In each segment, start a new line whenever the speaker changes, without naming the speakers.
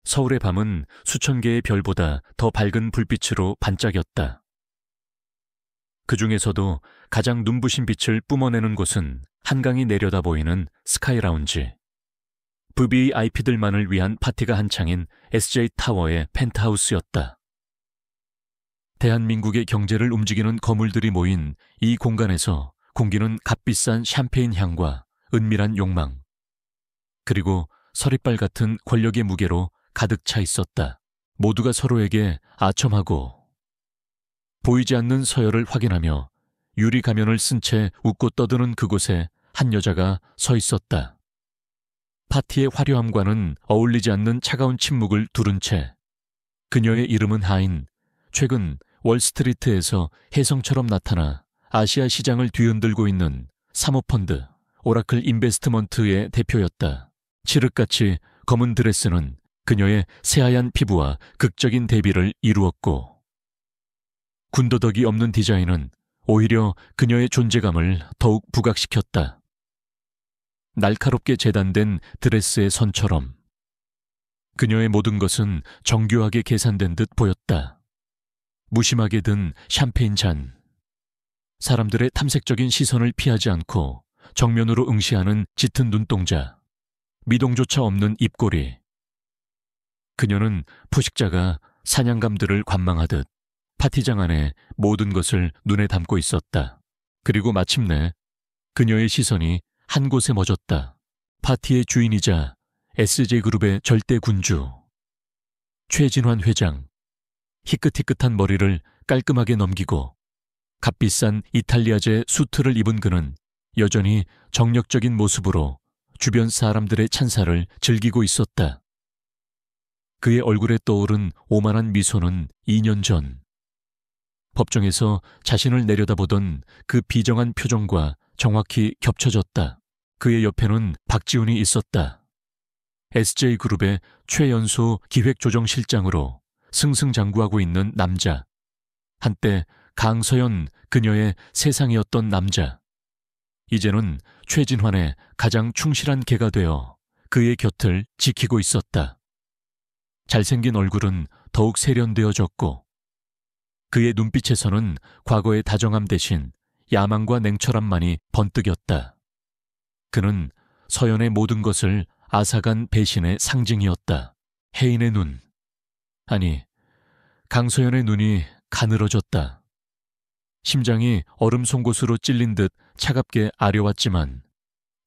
서울의 밤은 수천 개의 별보다 더 밝은 불빛으로 반짝였다. 그 중에서도 가장 눈부신 빛을 뿜어내는 곳은 한강이 내려다 보이는 스카이라운지. VVIP들만을 위한 파티가 한창인 SJ타워의 펜트하우스였다. 대한민국의 경제를 움직이는 거물들이 모인 이 공간에서 공기는 값비싼 샴페인 향과 은밀한 욕망, 그리고 서리빨 같은 권력의 무게로 가득 차 있었다. 모두가 서로에게 아첨하고 보이지 않는 서열을 확인하며 유리 가면을 쓴 채 웃고 떠드는 그곳에 한 여자가 서 있었다. 파티의 화려함과는 어울리지 않는 차가운 침묵을 두른 채 그녀의 이름은 하인, 최근 월스트리트에서 혜성처럼 나타나 아시아 시장을 뒤흔들고 있는 사모펀드 오라클 인베스트먼트의 대표였다. 칠흑같이 검은 드레스는 그녀의 새하얀 피부와 극적인 대비를 이루었고, 군더더기 없는 디자인은 오히려 그녀의 존재감을 더욱 부각시켰다. 날카롭게 재단된 드레스의 선처럼 그녀의 모든 것은 정교하게 계산된 듯 보였다. 무심하게 든 샴페인 잔, 사람들의 탐색적인 시선을 피하지 않고 정면으로 응시하는 짙은 눈동자, 미동조차 없는 입꼬리. 그녀는 포식자가 사냥감들을 관망하듯 파티장 안에 모든 것을 눈에 담고 있었다. 그리고 마침내 그녀의 시선이 한 곳에 멎었다. 파티의 주인이자 SJ그룹의 절대 군주 최진환 회장. 희끗희끗한 머리를 깔끔하게 넘기고 값비싼 이탈리아제 수트를 입은 그는 여전히 정력적인 모습으로 주변 사람들의 찬사를 즐기고 있었다. 그의 얼굴에 떠오른 오만한 미소는 2년 전 법정에서 자신을 내려다보던 그 비정한 표정과 정확히 겹쳐졌다. 그의 옆에는 박지훈이 있었다. SJ그룹의 최연소 기획조정실장으로 승승장구하고 있는 남자. 한때 강서연 그녀의 세상이었던 남자. 이제는 최진환의 가장 충실한 개가 되어 그의 곁을 지키고 있었다. 잘생긴 얼굴은 더욱 세련되어졌고 그의 눈빛에서는 과거의 다정함 대신 야망과 냉철함만이 번뜩였다. 그는 서연의 모든 것을 앗아간 배신의 상징이었다. 혜인의 눈, 아니 강서연의 눈이 가늘어졌다. 심장이 얼음 송곳으로 찔린 듯 차갑게 아려왔지만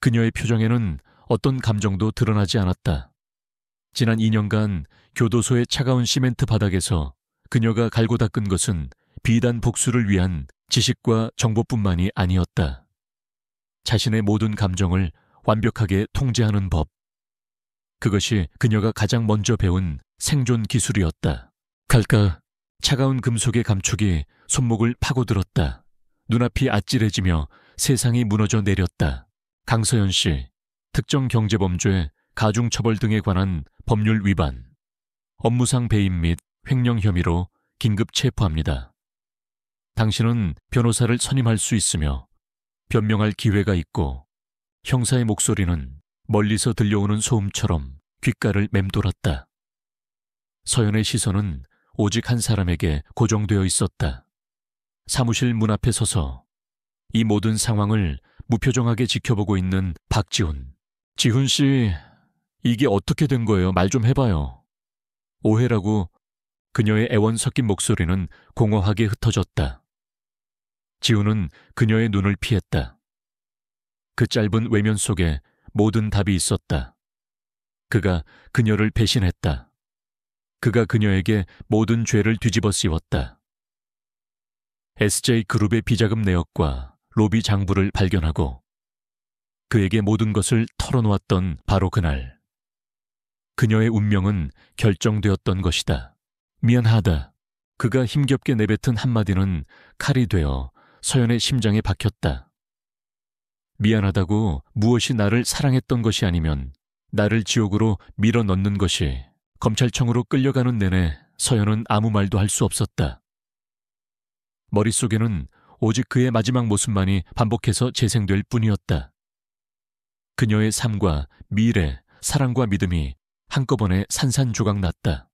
그녀의 표정에는 어떤 감정도 드러나지 않았다. 지난 2년간 교도소의 차가운 시멘트 바닥에서 그녀가 갈고 닦은 것은 비단 복수를 위한 지식과 정보뿐만이 아니었다. 자신의 모든 감정을 완벽하게 통제하는 법. 그것이 그녀가 가장 먼저 배운 생존 기술이었다. 칼까 차가운 금속의 감촉이 손목을 파고들었다. 눈앞이 아찔해지며 세상이 무너져 내렸다. 강서연 씨, 특정 경제범죄, 가중처벌 등에 관한 법률 위반, 업무상 배임 및 횡령 혐의로 긴급 체포합니다. 당신은 변호사를 선임할 수 있으며 변명할 기회가 있고 형사의 목소리는 멀리서 들려오는 소음처럼 귓가를 맴돌았다. 서연의 시선은 오직 한 사람에게 고정되어 있었다. 사무실 문 앞에 서서 이 모든 상황을 무표정하게 지켜보고 있는 박지훈. 지훈 씨, 이게 어떻게 된 거예요? 말 좀 해봐요. 오해라고. 그녀의 애원 섞인 목소리는 공허하게 흩어졌다. 지훈은 그녀의 눈을 피했다. 그 짧은 외면 속에 모든 답이 있었다. 그가 그녀를 배신했다. 그가 그녀에게 모든 죄를 뒤집어 씌웠다. SJ그룹의 비자금 내역과 로비 장부를 발견하고 그에게 모든 것을 털어놓았던 바로 그날. 그녀의 운명은 결정되었던 것이다. 미안하다. 그가 힘겹게 내뱉은 한마디는 칼이 되어 서연의 심장에 박혔다. 미안하다고 무엇이 나를 사랑했던 것이 아니면 나를 지옥으로 밀어넣는 것이. 검찰청으로 끌려가는 내내 서연은 아무 말도 할 수 없었다. 머릿속에는 오직 그의 마지막 모습만이 반복해서 재생될 뿐이었다. 그녀의 삶과 미래, 사랑과 믿음이 한꺼번에 산산조각 났다.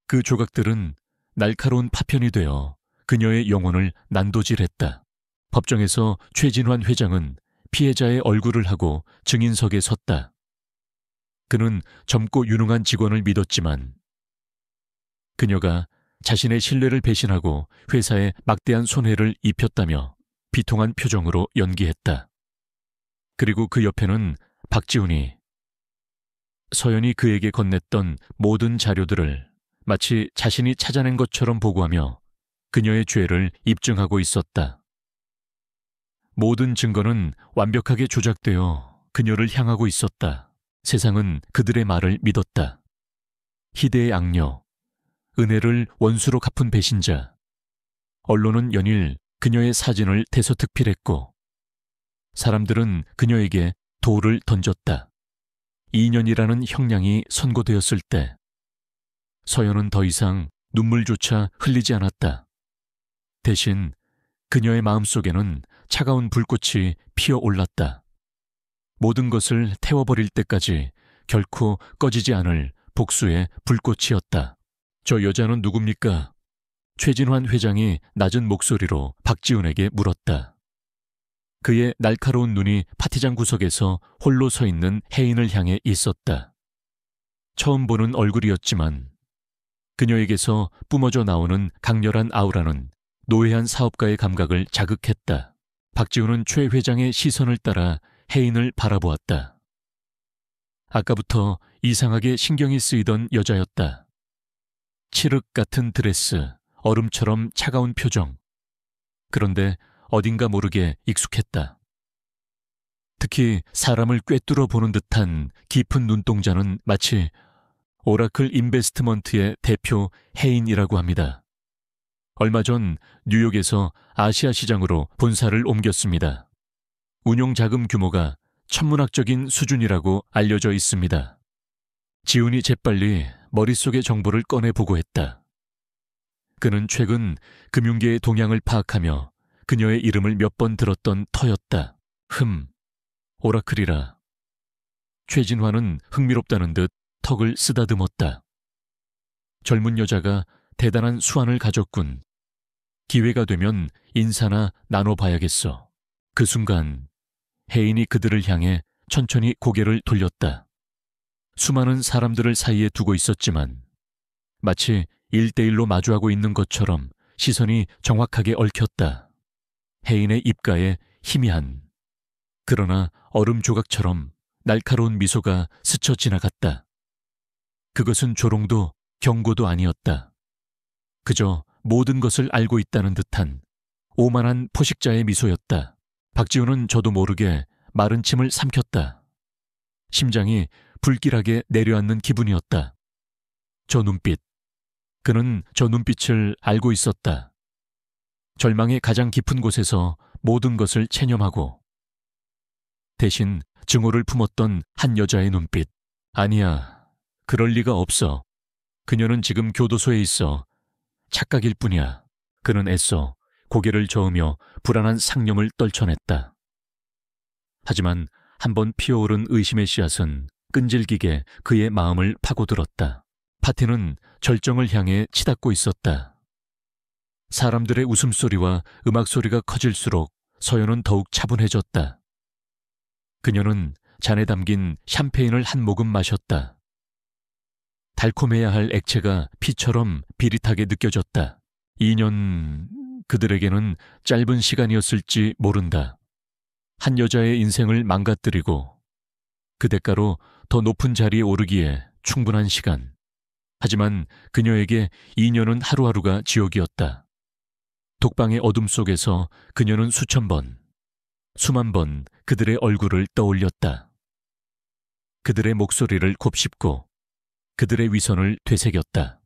그 조각들은 날카로운 파편이 되어 그녀의 영혼을 난도질했다. 법정에서 최진환 회장은 피해자의 얼굴을 하고 증인석에 섰다. 그는 젊고 유능한 직원을 믿었지만 그녀가 자신의 신뢰를 배신하고 회사에 막대한 손해를 입혔다며 비통한 표정으로 연기했다. 그리고 그 옆에는 박지훈이 서연이 그에게 건넸던 모든 자료들을 마치 자신이 찾아낸 것처럼 보고하며 그녀의 죄를 입증하고 있었다. 모든 증거는 완벽하게 조작되어 그녀를 향하고 있었다. 세상은 그들의 말을 믿었다. 희대의 악녀, 은혜를 원수로 갚은 배신자. 언론은 연일 그녀의 사진을 대서특필했고 사람들은 그녀에게 돌을 던졌다. 2년이라는 형량이 선고되었을 때 서연은 더 이상 눈물조차 흘리지 않았다. 대신 그녀의 마음속에는 차가운 불꽃이 피어올랐다. 모든 것을 태워버릴 때까지 결코 꺼지지 않을 복수의 불꽃이었다. 저 여자는 누굽니까? 최진환 회장이 낮은 목소리로 박지훈에게 물었다. 그의 날카로운 눈이 파티장 구석에서 홀로 서 있는 혜인을 향해 있었다. 처음 보는 얼굴이었지만 그녀에게서 뿜어져 나오는 강렬한 아우라는 노회한 사업가의 감각을 자극했다. 박지훈은 최 회장의 시선을 따라 혜인을 바라보았다. 아까부터 이상하게 신경이 쓰이던 여자였다. 칠흑 같은 드레스, 얼음처럼 차가운 표정. 그런데 어딘가 모르게 익숙했다. 특히 사람을 꿰뚫어 보는 듯한 깊은 눈동자는 마치 오라클 인베스트먼트의 대표 혜인이라고 합니다. 얼마 전 뉴욕에서 아시아 시장으로 본사를 옮겼습니다. 운용 자금 규모가 천문학적인 수준이라고 알려져 있습니다. 지훈이 재빨리 머릿속의 정보를 꺼내 보고했다. 그는 최근 금융계의 동향을 파악하며 그녀의 이름을 몇 번 들었던 터였다. 오라클이라. 최진환은 흥미롭다는 듯 턱을 쓰다듬었다. 젊은 여자가 대단한 수완을 가졌군. 기회가 되면 인사나 나눠봐야겠어. 그 순간 혜인이 그들을 향해 천천히 고개를 돌렸다. 수많은 사람들을 사이에 두고 있었지만 마치 1대1로 마주하고 있는 것처럼 시선이 정확하게 얽혔다. 혜인의 입가에 희미한 그러나 얼음 조각처럼 날카로운 미소가 스쳐 지나갔다. 그것은 조롱도 경고도 아니었다. 그저 모든 것을 알고 있다는 듯한 오만한 포식자의 미소였다. 박지훈은 저도 모르게 마른 침을 삼켰다. 심장이 불길하게 내려앉는 기분이었다. 저 눈빛. 그는 저 눈빛을 알고 있었다. 절망의 가장 깊은 곳에서 모든 것을 체념하고 대신 증오를 품었던 한 여자의 눈빛. 아니야, 그럴 리가 없어. 그녀는 지금 교도소에 있어. 착각일 뿐이야. 그는 애써 고개를 저으며 불안한 상념을 떨쳐냈다. 하지만 한번 피어오른 의심의 씨앗은 끈질기게 그의 마음을 파고들었다. 파티는 절정을 향해 치닫고 있었다. 사람들의 웃음소리와 음악소리가 커질수록 서연은 더욱 차분해졌다. 그녀는 잔에 담긴 샴페인을 한 모금 마셨다. 달콤해야 할 액체가 피처럼 비릿하게 느껴졌다. 2년, 그들에게는 짧은 시간이었을지 모른다. 한 여자의 인생을 망가뜨리고 그 대가로 더 높은 자리에 오르기에 충분한 시간. 하지만 그녀에게 2년은 하루하루가 지옥이었다. 독방의 어둠 속에서 그녀는 수천 번, 수만 번 그들의 얼굴을 떠올렸다. 그들의 목소리를 곱씹고 그들의 위선을 되새겼다.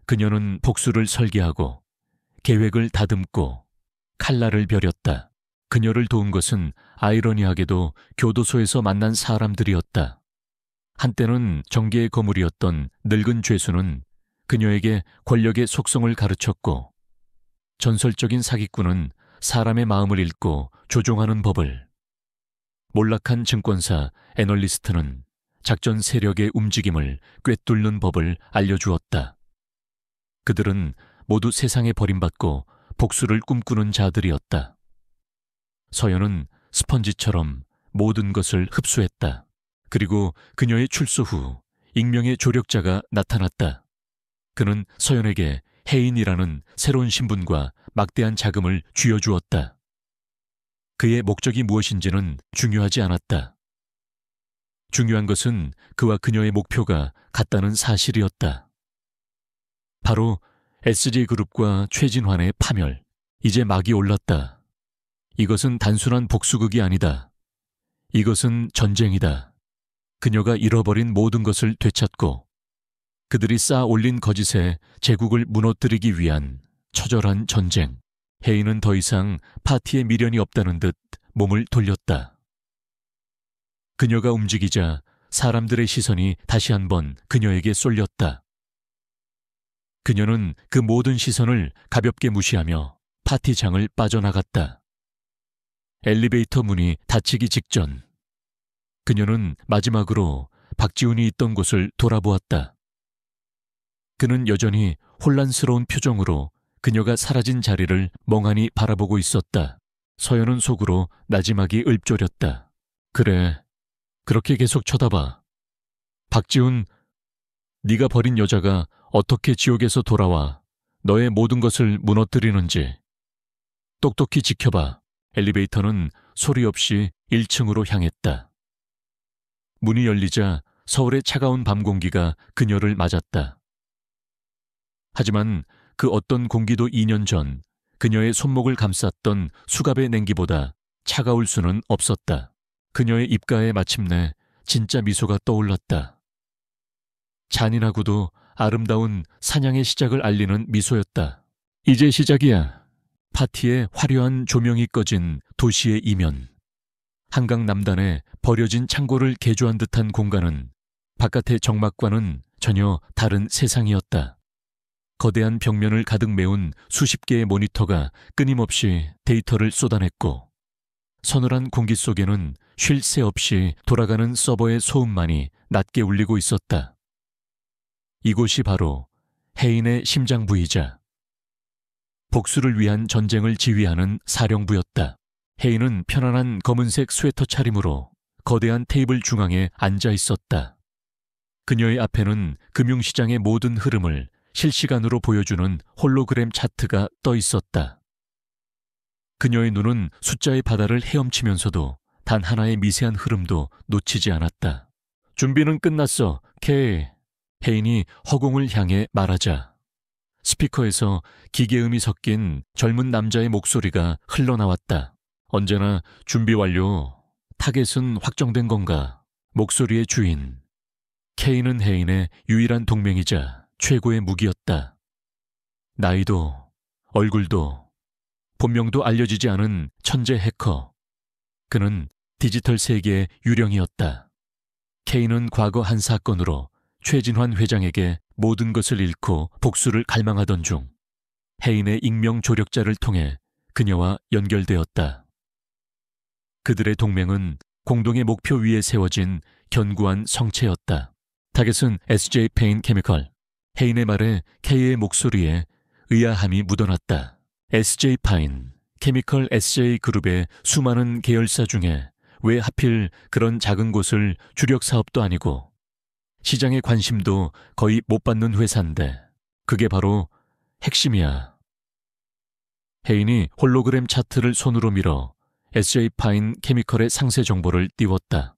그녀는 복수를 설계하고 계획을 다듬고 칼날을 벼렸다. 그녀를 도운 것은 아이러니하게도 교도소에서 만난 사람들이었다. 한때는 정계의 거물이었던 늙은 죄수는 그녀에게 권력의 속성을 가르쳤고 전설적인 사기꾼은 사람의 마음을 읽고 조종하는 법을, 몰락한 증권사 애널리스트는 작전 세력의 움직임을 꿰뚫는 법을 알려주었다. 그들은 모두 세상에 버림받고 복수를 꿈꾸는 자들이었다. 서연은 스펀지처럼 모든 것을 흡수했다. 그리고 그녀의 출소 후 익명의 조력자가 나타났다. 그는 서연에게 해인이라는 새로운 신분과 막대한 자금을 쥐어주었다. 그의 목적이 무엇인지는 중요하지 않았다. 중요한 것은 그와 그녀의 목표가 같다는 사실이었다. 바로 SJ그룹과 최진환의 파멸. 이제 막이 올랐다. 이것은 단순한 복수극이 아니다. 이것은 전쟁이다. 그녀가 잃어버린 모든 것을 되찾고 그들이 쌓아 올린 거짓에 제국을 무너뜨리기 위한 처절한 전쟁. 해인은 더 이상 파티에 미련이 없다는 듯 몸을 돌렸다. 그녀가 움직이자 사람들의 시선이 다시 한번 그녀에게 쏠렸다. 그녀는 그 모든 시선을 가볍게 무시하며 파티장을 빠져나갔다. 엘리베이터 문이 닫히기 직전 그녀는 마지막으로 박지훈이 있던 곳을 돌아보았다. 그는 여전히 혼란스러운 표정으로 그녀가 사라진 자리를 멍하니 바라보고 있었다. 서연은 속으로 나지막이 읊조렸다. 그래, 그렇게 계속 쳐다봐. 박지훈, 네가 버린 여자가 어떻게 지옥에서 돌아와 너의 모든 것을 무너뜨리는지 똑똑히 지켜봐. 엘리베이터는 소리 없이 1층으로 향했다. 문이 열리자 서울의 차가운 밤 공기가 그녀를 맞았다. 하지만 그 어떤 공기도 2년 전 그녀의 손목을 감쌌던 수갑의 냉기보다 차가울 수는 없었다. 그녀의 입가에 마침내 진짜 미소가 떠올랐다. 잔인하고도 아름다운 사냥의 시작을 알리는 미소였다. 이제 시작이야. 파티에 화려한 조명이 꺼진 도시의 이면. 한강 남단에 버려진 창고를 개조한 듯한 공간은 바깥의 정막과는 전혀 다른 세상이었다. 거대한 벽면을 가득 메운 수십 개의 모니터가 끊임없이 데이터를 쏟아냈고 서늘한 공기 속에는 쉴 새 없이 돌아가는 서버의 소음만이 낮게 울리고 있었다. 이곳이 바로 해인의 심장부이자 복수를 위한 전쟁을 지휘하는 사령부였다. 해인은 편안한 검은색 스웨터 차림으로 거대한 테이블 중앙에 앉아 있었다. 그녀의 앞에는 금융시장의 모든 흐름을 실시간으로 보여주는 홀로그램 차트가 떠 있었다. 그녀의 눈은 숫자의 바다를 헤엄치면서도 단 하나의 미세한 흐름도 놓치지 않았다. 준비는 끝났어, 케이. 해인이 허공을 향해 말하자 스피커에서 기계음이 섞인 젊은 남자의 목소리가 흘러나왔다. 언제나 준비 완료. 타겟은 확정된 건가? 목소리의 주인. 케이는 해인의 유일한 동맹이자 최고의 무기였다. 나이도 얼굴도 본명도 알려지지 않은 천재 해커. 그는 디지털 세계의 유령이었다. 케이는 과거 한 사건으로 최진환 회장에게 모든 것을 잃고 복수를 갈망하던 중 해인의 익명 조력자를 통해 그녀와 연결되었다. 그들의 동맹은 공동의 목표 위에 세워진 견고한 성체였다. 타겟은 SJ 페인 케미컬. 해인의 말에 K의 목소리에 의아함이 묻어났다. SJ 파인, 케미컬 SJ 그룹의 수많은 계열사 중에 왜 하필 그런 작은 곳을 주력 사업도 아니고 시장의 관심도 거의 못 받는 회사인데 그게 바로 핵심이야. 해인이 홀로그램 차트를 손으로 밀어 SJ 파인 케미컬의 상세 정보를 띄웠다.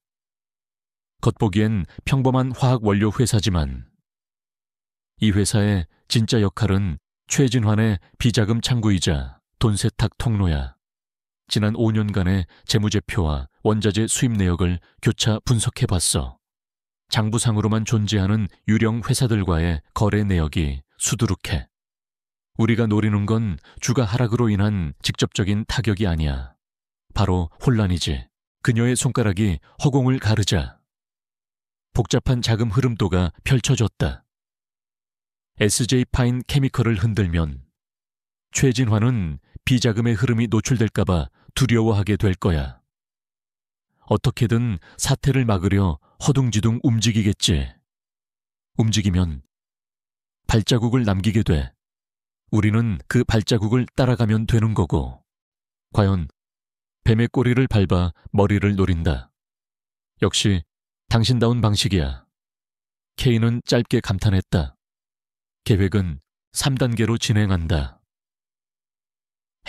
겉보기엔 평범한 화학 원료 회사지만 이 회사의 진짜 역할은 최진환의 비자금 창구이자 돈 세탁 통로야. 지난 5년간의 재무제표와 원자재 수입 내역을 교차 분석해봤어. 장부상으로만 존재하는 유령 회사들과의 거래 내역이 수두룩해. 우리가 노리는 건 주가 하락으로 인한 직접적인 타격이 아니야. 바로 혼란이지. 그녀의 손가락이 허공을 가르자 복잡한 자금 흐름도가 펼쳐졌다. SJ 파인 케미컬을 흔들면 최진환은 비자금의 흐름이 노출될까봐 두려워하게 될 거야. 어떻게든 사태를 막으려 허둥지둥 움직이겠지. 움직이면 발자국을 남기게 돼. 우리는 그 발자국을 따라가면 되는 거고. 과연 뱀의 꼬리를 밟아 머리를 노린다. 역시 당신다운 방식이야. K는 짧게 감탄했다. 계획은 3단계로 진행한다.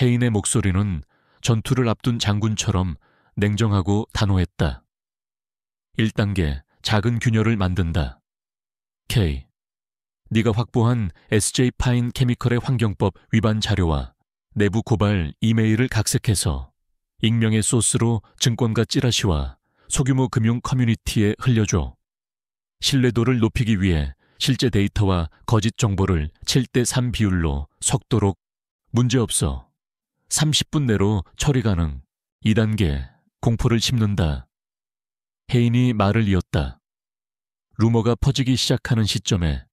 혜인의 목소리는 전투를 앞둔 장군처럼 냉정하고 단호했다. 1단계 작은 균열을 만든다. K, 네가 확보한 SJ 파인 케미컬의 환경법 위반 자료와 내부 고발 이메일을 각색해서 익명의 소스로 증권가 찌라시와 소규모 금융 커뮤니티에 흘려줘. 신뢰도를 높이기 위해 실제 데이터와 거짓 정보를 7대3 비율로 섞도록. 문제없어. 30분 내로 처리 가능. 2단계 공포를 심는다. 혜인이 말을 이었다. 루머가 퍼지기 시작하는 시점에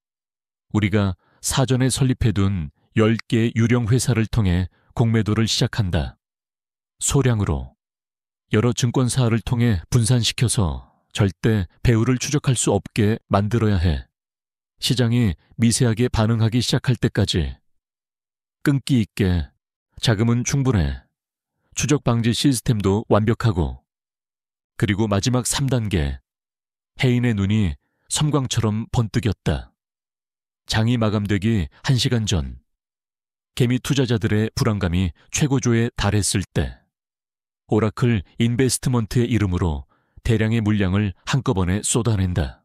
우리가 사전에 설립해둔 10개의 유령 회사를 통해 공매도를 시작한다. 소량으로. 여러 증권사를 통해 분산시켜서 절대 배후를 추적할 수 없게 만들어야 해. 시장이 미세하게 반응하기 시작할 때까지. 끈기 있게. 자금은 충분해. 추적 방지 시스템도 완벽하고. 그리고 마지막 3단계. 혜인의 눈이 섬광처럼 번뜩였다. 장이 마감되기 1시간 전. 개미 투자자들의 불안감이 최고조에 달했을 때. 오라클 인베스트먼트의 이름으로 대량의 물량을 한꺼번에 쏟아낸다.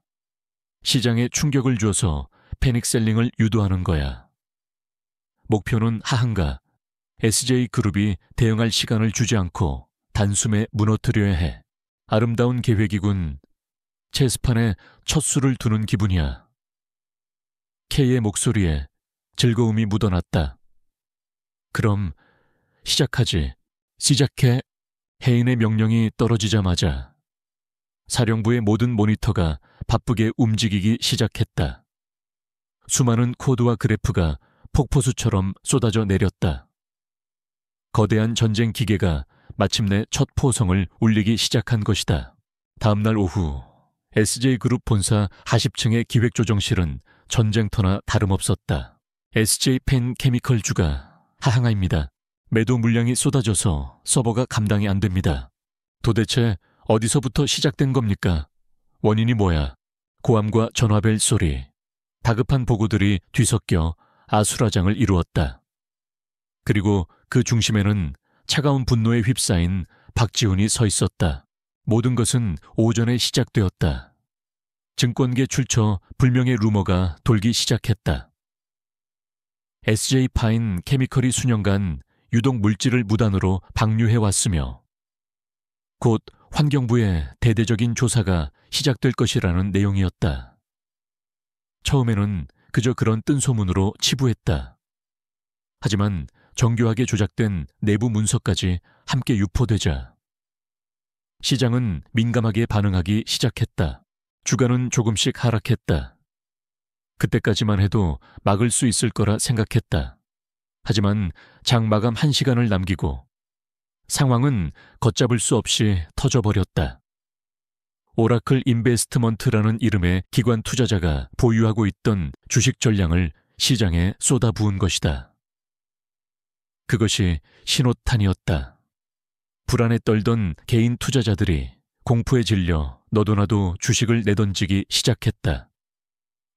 시장에 충격을 주어서 패닉셀링을 유도하는 거야. 목표는 하한가. SJ그룹이 대응할 시간을 주지 않고 단숨에 무너뜨려야 해. 아름다운 계획이군. 체스판에 첫 수를 두는 기분이야. K의 목소리에 즐거움이 묻어났다. 그럼 시작하지. 시작해. 혜인의 명령이 떨어지자마자 사령부의 모든 모니터가 바쁘게 움직이기 시작했다. 수많은 코드와 그래프가 폭포수처럼 쏟아져 내렸다. 거대한 전쟁 기계가 마침내 첫 포성을 울리기 시작한 것이다. 다음날 오후 SJ그룹 본사 하십층의 기획조정실은 전쟁터나 다름없었다. SJ 펜 케미컬주가 하항하입니다. 매도 물량이 쏟아져서 서버가 감당이 안 됩니다. 도대체 어디서부터 시작된 겁니까? 원인이 뭐야? 고함과 전화벨 소리, 다급한 보고들이 뒤섞여 아수라장을 이루었다. 그리고 그 중심에는 차가운 분노에 휩싸인 박지훈이 서 있었다. 모든 것은 오전에 시작되었다. 증권계 출처 불명의 루머가 돌기 시작했다. SJ 파인 케미컬이 수년간 유독 물질을 무단으로 방류해왔으며 곧 환경부의 대대적인 조사가 시작될 것이라는 내용이었다. 처음에는 그저 그런 뜬소문으로 치부했다. 하지만 정교하게 조작된 내부 문서까지 함께 유포되자 시장은 민감하게 반응하기 시작했다. 주가는 조금씩 하락했다. 그때까지만 해도 막을 수 있을 거라 생각했다. 하지만 장 마감 1시간을 남기고 상황은 걷잡을 수 없이 터져버렸다. 오라클 인베스트먼트라는 이름의 기관 투자자가 보유하고 있던 주식 전량을 시장에 쏟아부은 것이다. 그것이 신호탄이었다. 불안에 떨던 개인 투자자들이 공포에 질려 너도나도 주식을 내던지기 시작했다.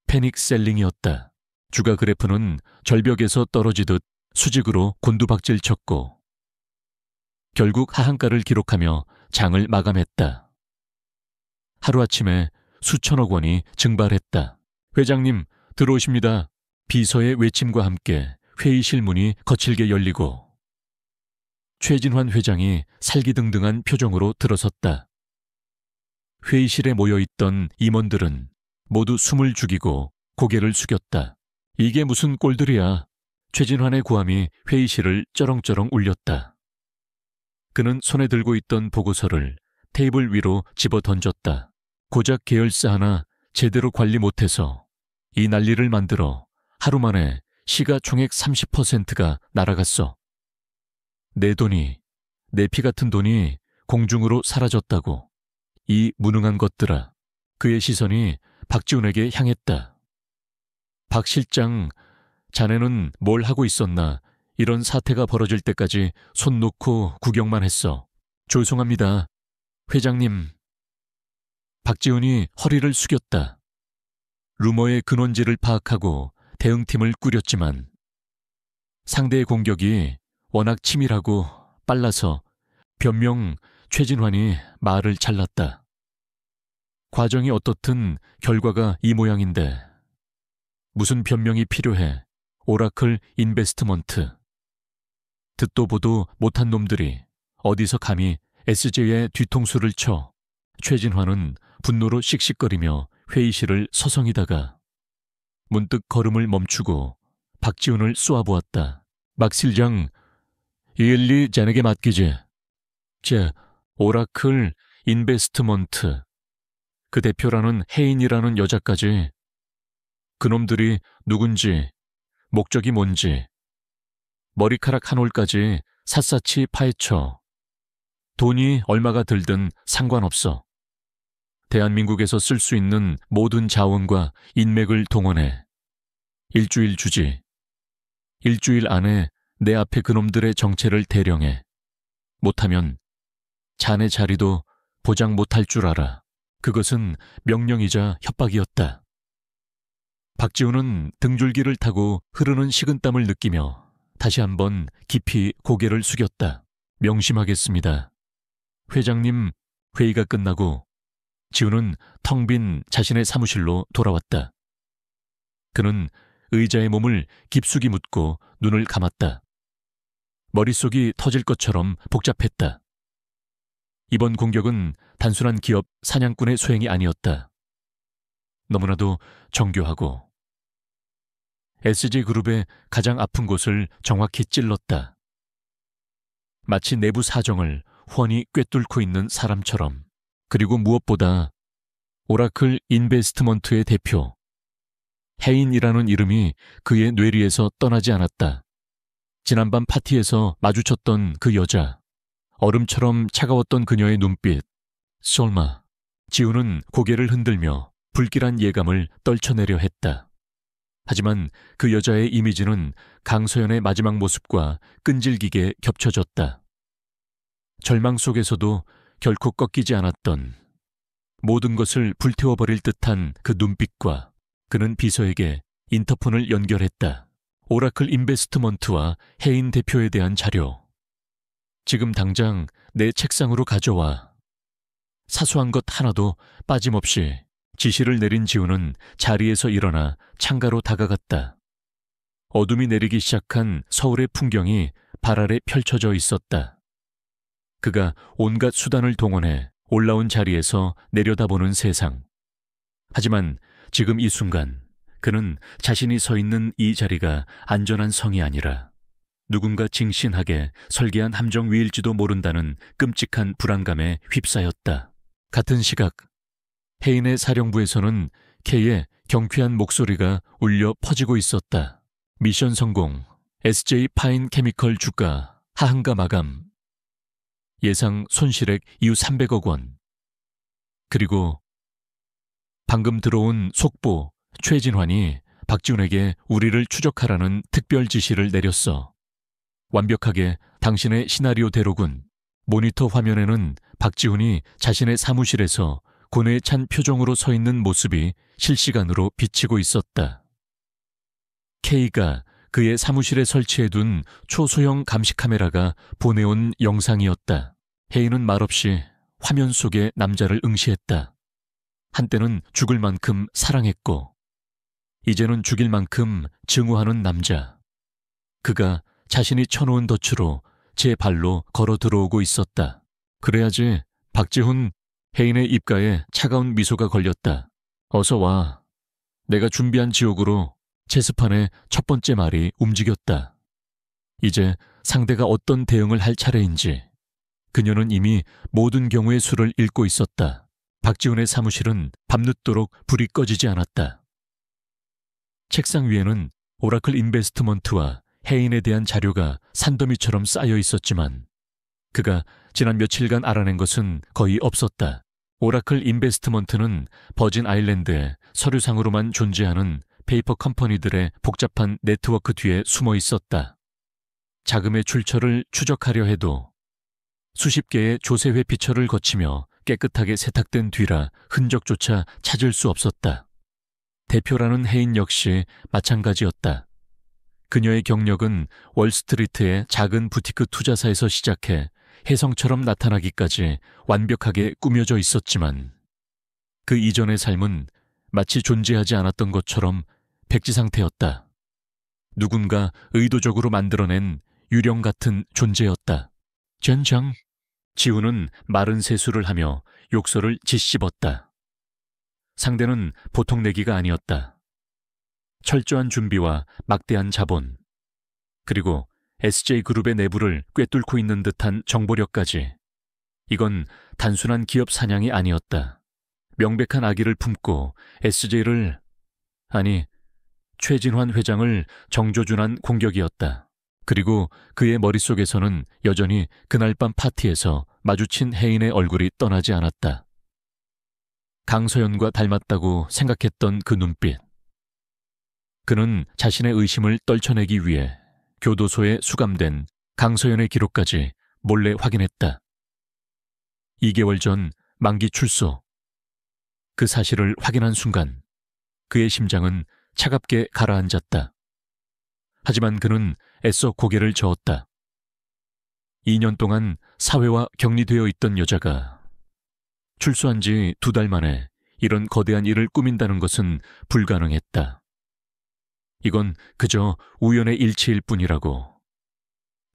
패닉셀링이었다. 주가 그래프는 절벽에서 떨어지듯 수직으로 곤두박질 쳤고 결국 하한가를 기록하며 장을 마감했다. 하루아침에 수천억 원이 증발했다. 회장님, 들어오십니다. 비서의 외침과 함께 회의실 문이 거칠게 열리고 최진환 회장이 살기등등한 표정으로 들어섰다. 회의실에 모여있던 임원들은 모두 숨을 죽이고 고개를 숙였다. 이게 무슨 꼴들이야. 최진환의 고함이 회의실을 쩌렁쩌렁 울렸다. 그는 손에 들고 있던 보고서를 테이블 위로 집어 던졌다. 고작 계열사 하나 제대로 관리 못해서 이 난리를 만들어 하루 만에 시가총액 30%가 날아갔어. 내 돈이, 내 피 같은 돈이 공중으로 사라졌다고. 이 무능한 것들아. 그의 시선이 박지훈에게 향했다. 박 실장, 자네는 뭘 하고 있었나? 이런 사태가 벌어질 때까지 손 놓고 구경만 했어. 죄송합니다. 회장님. 박지훈이 허리를 숙였다. 루머의 근원지를 파악하고 대응팀을 꾸렸지만 상대의 공격이 워낙 치밀하고 빨라서 변명 최진환이 말을 잘랐다. 과정이 어떻든 결과가 이 모양인데 무슨 변명이 필요해. 오라클 인베스트먼트. 듣도 보도 못한 놈들이 어디서 감히 SJ의 뒤통수를 쳐. 최진환은 분노로 씩씩거리며 회의실을 서성이다가 문득 걸음을 멈추고 박지훈을 쏘아보았다. 박 실장, 이 일이 자네게 맡기지. 오라클 인베스트먼트. 그 대표라는 혜인이라는 여자까지. 그놈들이 누군지, 목적이 뭔지, 머리카락 한 올까지 샅샅이 파헤쳐. 돈이 얼마가 들든 상관없어. 대한민국에서 쓸 수 있는 모든 자원과 인맥을 동원해. 일주일 주지. 일주일 안에 내 앞에 그놈들의 정체를 대령해. 못하면 자네 자리도 보장 못할 줄 알아. 그것은 명령이자 협박이었다. 박지훈은 등줄기를 타고 흐르는 식은땀을 느끼며 다시 한번 깊이 고개를 숙였다. 명심하겠습니다. 회장님, 회의가 끝나고 지훈은 텅 빈 자신의 사무실로 돌아왔다. 그는 의자에 몸을 깊숙이 묻고 눈을 감았다. 머릿속이 터질 것처럼 복잡했다. 이번 공격은 단순한 기업 사냥꾼의 소행이 아니었다. 너무나도 정교하고 SG그룹의 가장 아픈 곳을 정확히 찔렀다. 마치 내부 사정을 훤히 꿰뚫고 있는 사람처럼. 그리고 무엇보다 오라클 인베스트먼트의 대표 혜인이라는 이름이 그의 뇌리에서 떠나지 않았다. 지난밤 파티에서 마주쳤던 그 여자, 얼음처럼 차가웠던 그녀의 눈빛. 설마. 지훈은 고개를 흔들며 불길한 예감을 떨쳐내려 했다. 하지만 그 여자의 이미지는 강서연의 마지막 모습과 끈질기게 겹쳐졌다. 절망 속에서도 결코 꺾이지 않았던 모든 것을 불태워버릴 듯한 그 눈빛과 그는 비서에게 인터폰을 연결했다. 오라클 인베스트먼트와 혜인 대표에 대한 자료. 지금 당장 내 책상으로 가져와. 사소한 것 하나도 빠짐없이. 지시를 내린 지훈은 자리에서 일어나 창가로 다가갔다. 어둠이 내리기 시작한 서울의 풍경이 발 아래 펼쳐져 있었다. 그가 온갖 수단을 동원해 올라온 자리에서 내려다보는 세상. 하지만 지금 이 순간 그는 자신이 서 있는 이 자리가 안전한 성이 아니라 누군가 징신하게 설계한 함정 위일지도 모른다는 끔찍한 불안감에 휩싸였다. 같은 시각 혜인의 사령부에서는 K의 경쾌한 목소리가 울려 퍼지고 있었다. 미션 성공. SJ 파인 케미컬 주가 하한가 마감. 예상 손실액 이후 300억 원. 그리고 방금 들어온 속보 최진환이 박지훈에게 우리를 추적하라는 특별 지시를 내렸어. 완벽하게 당신의 시나리오대로군. 모니터 화면에는 박지훈이 자신의 사무실에서 고뇌에 찬 표정으로 서 있는 모습이 실시간으로 비치고 있었다. K가 그의 사무실에 설치해둔 초소형 감시 카메라가 보내온 영상이었다. 혜인은 말없이 화면 속의 남자를 응시했다. 한때는 죽을 만큼 사랑했고 이제는 죽일 만큼 증오하는 남자. 그가 자신이 쳐놓은 덫으로 제 발로 걸어 들어오고 있었다. 그래야지. 박지훈. 혜인의 입가에 차가운 미소가 걸렸다. 어서 와. 내가 준비한 지옥으로. 체스판의 첫 번째 말이 움직였다. 이제 상대가 어떤 대응을 할 차례인지. 그녀는 이미 모든 경우의 수를 읽고 있었다. 박지훈의 사무실은 밤늦도록 불이 꺼지지 않았다. 책상 위에는 오라클 인베스트먼트와 혜인에 대한 자료가 산더미처럼 쌓여 있었지만 그가 지난 며칠간 알아낸 것은 거의 없었다. 오라클 인베스트먼트는 버진 아일랜드에 서류상으로만 존재하는 페이퍼 컴퍼니들의 복잡한 네트워크 뒤에 숨어 있었다. 자금의 출처를 추적하려 해도 수십 개의 조세 회피처를 거치며 깨끗하게 세탁된 뒤라 흔적조차 찾을 수 없었다. 대표라는 해인 역시 마찬가지였다. 그녀의 경력은 월스트리트의 작은 부티크 투자사에서 시작해 혜성처럼 나타나기까지 완벽하게 꾸며져 있었지만 그 이전의 삶은 마치 존재하지 않았던 것처럼 백지 상태였다. 누군가 의도적으로 만들어낸 유령 같은 존재였다. 젠장. 지우는 마른 세수를 하며 욕설을 짓씹었다. 상대는 보통 내기가 아니었다. 철저한 준비와 막대한 자본, 그리고 SJ그룹의 내부를 꿰뚫고 있는 듯한 정보력까지. 이건 단순한 기업 사냥이 아니었다. 명백한 악의를 품고 SJ를, 아니, 최진환 회장을 정조준한 공격이었다. 그리고 그의 머릿속에서는 여전히 그날 밤 파티에서 마주친 혜인의 얼굴이 떠나지 않았다. 강서연과 닮았다고 생각했던 그 눈빛. 그는 자신의 의심을 떨쳐내기 위해 교도소에 수감된 강서연의 기록까지 몰래 확인했다. 2개월 전 만기 출소. 그 사실을 확인한 순간 그의 심장은 차갑게 가라앉았다. 하지만 그는 애써 고개를 저었다. 2년 동안 사회와 격리되어 있던 여자가 출소한 지 2달 만에 이런 거대한 일을 꾸민다는 것은 불가능했다. 이건 그저 우연의 일치일 뿐이라고.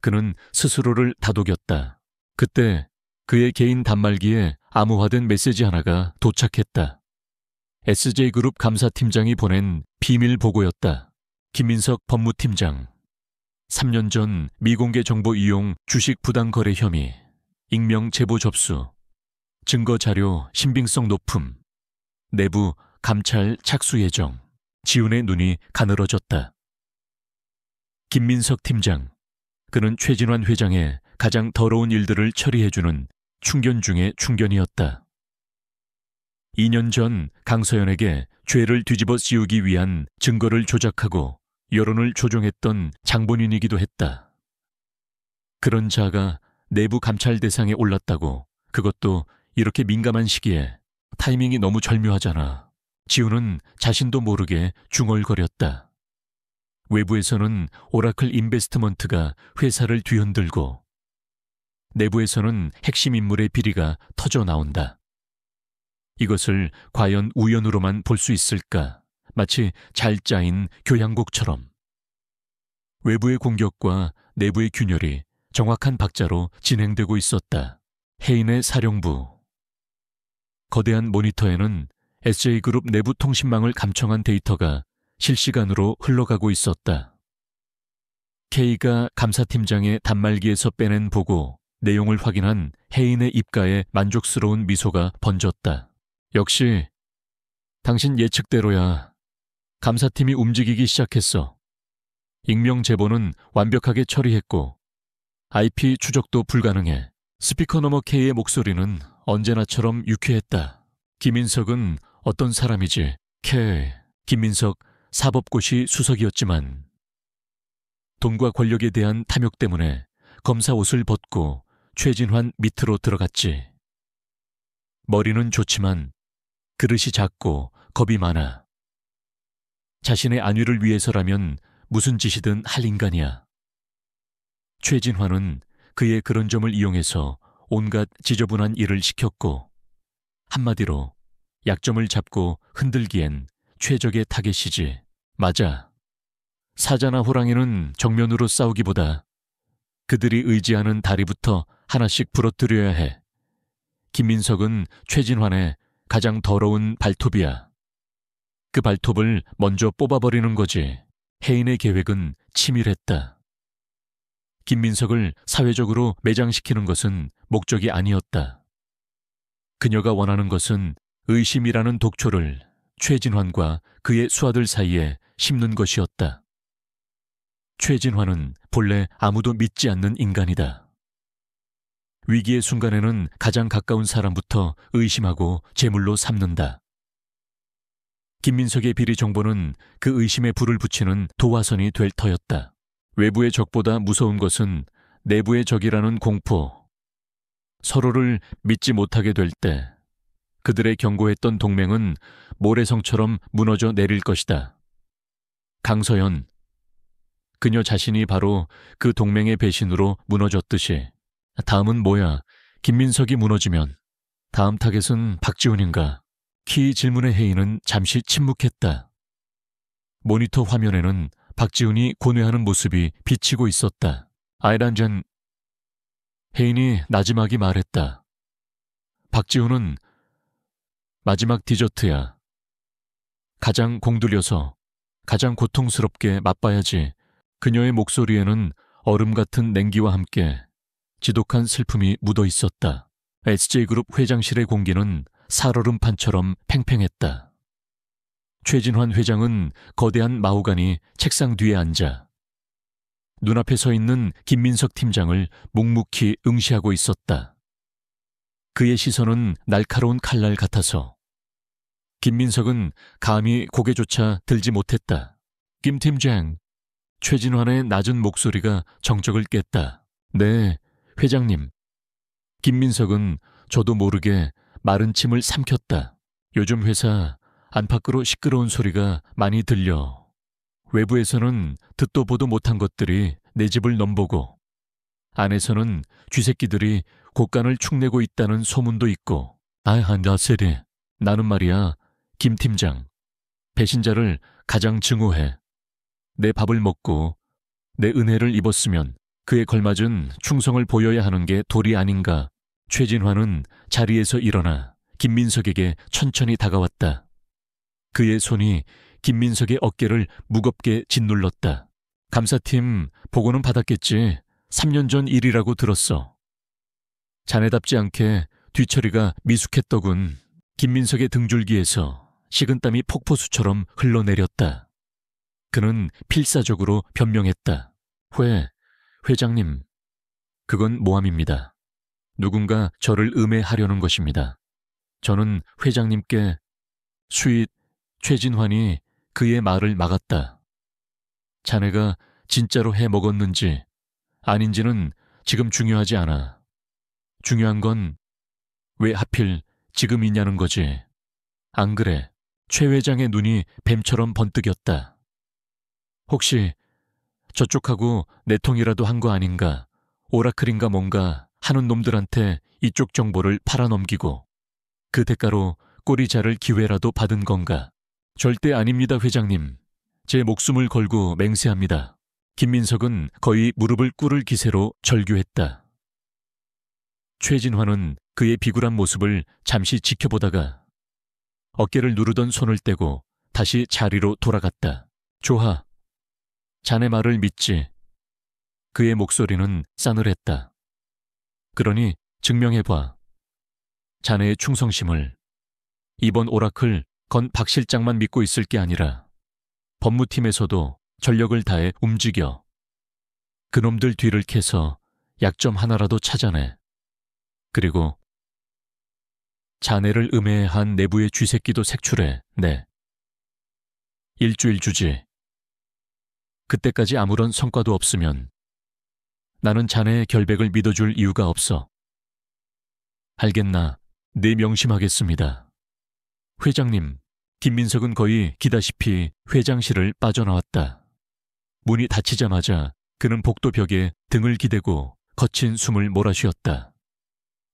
그는 스스로를 다독였다. 그때 그의 개인 단말기에 암호화된 메시지 하나가 도착했다. SJ그룹 감사팀장이 보낸 비밀 보고였다. 김민석 법무팀장. 3년 전 미공개 정보 이용 주식 부당 거래 혐의, 익명 제보 접수, 증거 자료 신빙성 높음, 내부 감찰 착수 예정. 지훈의 눈이 가늘어졌다. 김민석 팀장. 그는 최진환 회장의 가장 더러운 일들을 처리해주는 충견 중의 충견이었다. 2년 전 강서연에게 죄를 뒤집어 씌우기 위한 증거를 조작하고 여론을 조종했던 장본인이기도 했다. 그런 자가 내부 감찰 대상에 올랐다고, 그것도 이렇게 민감한 시기에. 타이밍이 너무 절묘하잖아. 지우는 자신도 모르게 중얼거렸다. 외부에서는 오라클 인베스트먼트가 회사를 뒤흔들고 내부에서는 핵심 인물의 비리가 터져 나온다. 이것을 과연 우연으로만 볼 수 있을까? 마치 잘 짜인 교향곡처럼. 외부의 공격과 내부의 균열이 정확한 박자로 진행되고 있었다. 혜인의 사령부. 거대한 모니터에는 SJ그룹 내부 통신망을 감청한 데이터가 실시간으로 흘러가고 있었다. K가 감사팀장의 단말기에서 빼낸 보고 내용을 확인한 혜인의 입가에 만족스러운 미소가 번졌다. 역시 당신 예측대로야. 감사팀이 움직이기 시작했어. 익명 제보는 완벽하게 처리했고 IP 추적도 불가능해. 스피커 너머 K의 목소리는 언제나처럼 유쾌했다. 김민석은 어떤 사람이지? 김민석 사법고시 수석이었지만 돈과 권력에 대한 탐욕 때문에 검사 옷을 벗고 최진환 밑으로 들어갔지. 머리는 좋지만 그릇이 작고 겁이 많아. 자신의 안위를 위해서라면 무슨 짓이든 할 인간이야. 최진환은 그의 그런 점을 이용해서 온갖 지저분한 일을 시켰고, 한마디로 약점을 잡고 흔들기엔 최적의 타겟이지. 맞아. 사자나 호랑이는 정면으로 싸우기보다 그들이 의지하는 다리부터 하나씩 부러뜨려야 해. 김민석은 최진환의 가장 더러운 발톱이야. 그 발톱을 먼저 뽑아버리는 거지. 혜인의 계획은 치밀했다. 김민석을 사회적으로 매장시키는 것은 목적이 아니었다. 그녀가 원하는 것은 의심이라는 독초를 최진환과 그의 수하들 사이에 심는 것이었다. 최진환은 본래 아무도 믿지 않는 인간이다. 위기의 순간에는 가장 가까운 사람부터 의심하고 제물로 삼는다. 김민석의 비리 정보는 그 의심에 불을 붙이는 도화선이 될 터였다. 외부의 적보다 무서운 것은 내부의 적이라는 공포. 서로를 믿지 못하게 될 때 그들의 견고했던 동맹은 모래성처럼 무너져 내릴 것이다. 강서연, 그녀 자신이 바로 그 동맹의 배신으로 무너졌듯이 다음은 뭐야? 김민석이 무너지면 다음 타겟은 박지훈인가? 키 질문의 혜인은 잠시 침묵했다. 모니터 화면에는 박지훈이 고뇌하는 모습이 비치고 있었다. 아이란전, 혜인이 나지막이 말했다. 박지훈은 마지막 디저트야. 가장 공들여서 가장 고통스럽게 맛봐야지. 그녀의 목소리에는 얼음 같은 냉기와 함께 지독한 슬픔이 묻어 있었다. SJ그룹 회장실의 공기는 살얼음판처럼 팽팽했다. 최진환 회장은 거대한 마호가니 책상 뒤에 앉아 눈앞에 서 있는 김민석 팀장을 묵묵히 응시하고 있었다. 그의 시선은 날카로운 칼날 같아서 김민석은 감히 고개조차 들지 못했다. 김 팀장, 최진환의 낮은 목소리가 정적을 깼다. 네, 회장님. 김민석은 저도 모르게 마른 침을 삼켰다. 요즘 회사 안팎으로 시끄러운 소리가 많이 들려. 외부에서는 듣도 보도 못한 것들이 내 집을 넘보고 안에서는 쥐새끼들이 곳간을 축내고 있다는 소문도 있고. 나세리. 나는 말이야, 김 팀장. 배신자를 가장 증오해. 내 밥을 먹고 내 은혜를 입었으면 그에 걸맞은 충성을 보여야 하는 게 도리 아닌가. 최진환은 자리에서 일어나 김민석에게 천천히 다가왔다. 그의 손이 김민석의 어깨를 무겁게 짓눌렀다. 감사팀 보고는 받았겠지. 3년 전 일이라고 들었어. 자네답지 않게 뒤처리가 미숙했더군. 김민석의 등줄기에서 식은땀이 폭포수처럼 흘러내렸다. 그는 필사적으로 변명했다. 회장님, 그건 모함입니다. 누군가 저를 음해하려는 것입니다. 저는 회장님께 최진환이 그의 말을 막았다. 자네가 진짜로 해먹었는지 아닌지는 지금 중요하지 않아. 중요한 건 왜 하필 지금이냐는 거지. 안 그래? 최 회장의 눈이 뱀처럼 번뜩였다. 혹시 저쪽하고 내통이라도 한 거 아닌가? 오라클인가 뭔가 하는 놈들한테 이쪽 정보를 팔아넘기고 그 대가로 꼬리 자를 기회라도 받은 건가? 절대 아닙니다, 회장님. 제 목숨을 걸고 맹세합니다. 김민석은 거의 무릎을 꿇을 기세로 절규했다. 최진환은 그의 비굴한 모습을 잠시 지켜보다가 어깨를 누르던 손을 떼고 다시 자리로 돌아갔다. 좋아. 자네 말을 믿지. 그의 목소리는 싸늘했다. 그러니 증명해봐. 자네의 충성심을. 이번 오라클 건 박 실장만 믿고 있을 게 아니라 법무팀에서도 전력을 다해 움직여. 그놈들 뒤를 캐서 약점 하나라도 찾아내. 그리고 자네를 음해한 내부의 쥐새끼도 색출해. 네. 일주일 주지. 그때까지 아무런 성과도 없으면 나는 자네의 결백을 믿어줄 이유가 없어. 알겠나? 네, 명심하겠습니다. 회장님. 김민석은 거의 기다시피 회장실을 빠져나왔다. 문이 닫히자마자 그는 복도벽에 등을 기대고 거친 숨을 몰아쉬었다.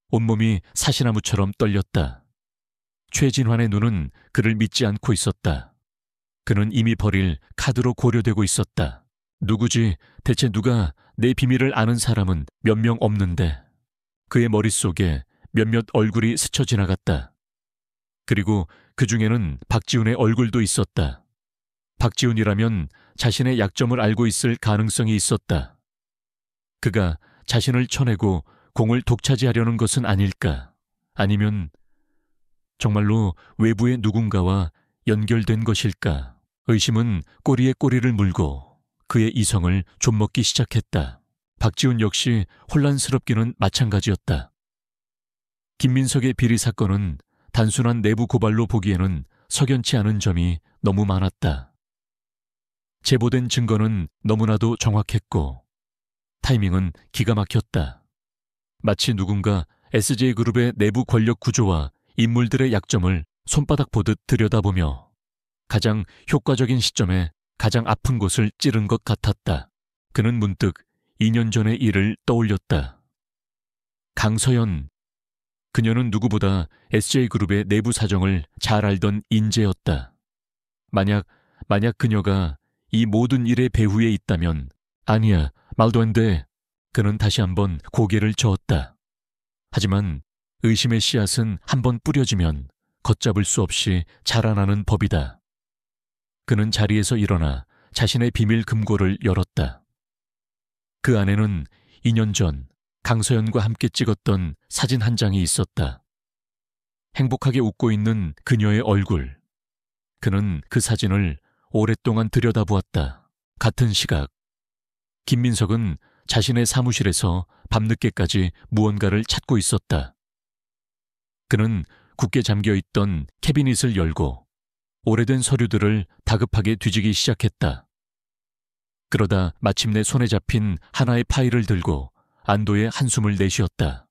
온몸이 사시나무처럼 떨렸다. 최진환의 눈은 그를 믿지 않고 있었다. 그는 이미 버릴 카드로 고려되고 있었다. 누구지? 대체 누가 내 비밀을 아는 사람은 몇 명 없는데. 그의 머릿속에 몇몇 얼굴이 스쳐 지나갔다. 그리고 그 중에는 박지훈의 얼굴도 있었다. 박지훈이라면 자신의 약점을 알고 있을 가능성이 있었다. 그가 자신을 쳐내고 공을 독차지하려는 것은 아닐까? 아니면 정말로 외부의 누군가와 연결된 것일까? 의심은 꼬리에 꼬리를 물고 그의 이성을 좀먹기 시작했다. 박지훈 역시 혼란스럽기는 마찬가지였다. 김민석의 비리 사건은 단순한 내부 고발로 보기에는 석연치 않은 점이 너무 많았다. 제보된 증거는 너무나도 정확했고 타이밍은 기가 막혔다. 마치 누군가 SJ그룹의 내부 권력 구조와 인물들의 약점을 손바닥 보듯 들여다보며 가장 효과적인 시점에 가장 아픈 곳을 찌른 것 같았다. 그는 문득 2년 전의 일을 떠올렸다. 강서연, 그녀는 누구보다 SJ그룹의 내부 사정을 잘 알던 인재였다. 만약 그녀가 이 모든 일의 배후에 있다면 아니야, 말도 안 돼. 그는 다시 한번 고개를 저었다. 하지만 의심의 씨앗은 한번 뿌려지면 걷잡을 수 없이 자라나는 법이다. 그는 자리에서 일어나 자신의 비밀 금고를 열었다. 그 안에는 2년 전 강서연과 함께 찍었던 사진 한 장이 있었다. 행복하게 웃고 있는 그녀의 얼굴. 그는 그 사진을 오랫동안 들여다보았다. 같은 시각, 김민석은 자신의 사무실에서 밤늦게까지 무언가를 찾고 있었다. 그는 굳게 잠겨있던 캐비닛을 열고 오래된 서류들을 다급하게 뒤지기 시작했다. 그러다 마침내 손에 잡힌 하나의 파일을 들고 안도의 한숨을 내쉬었다.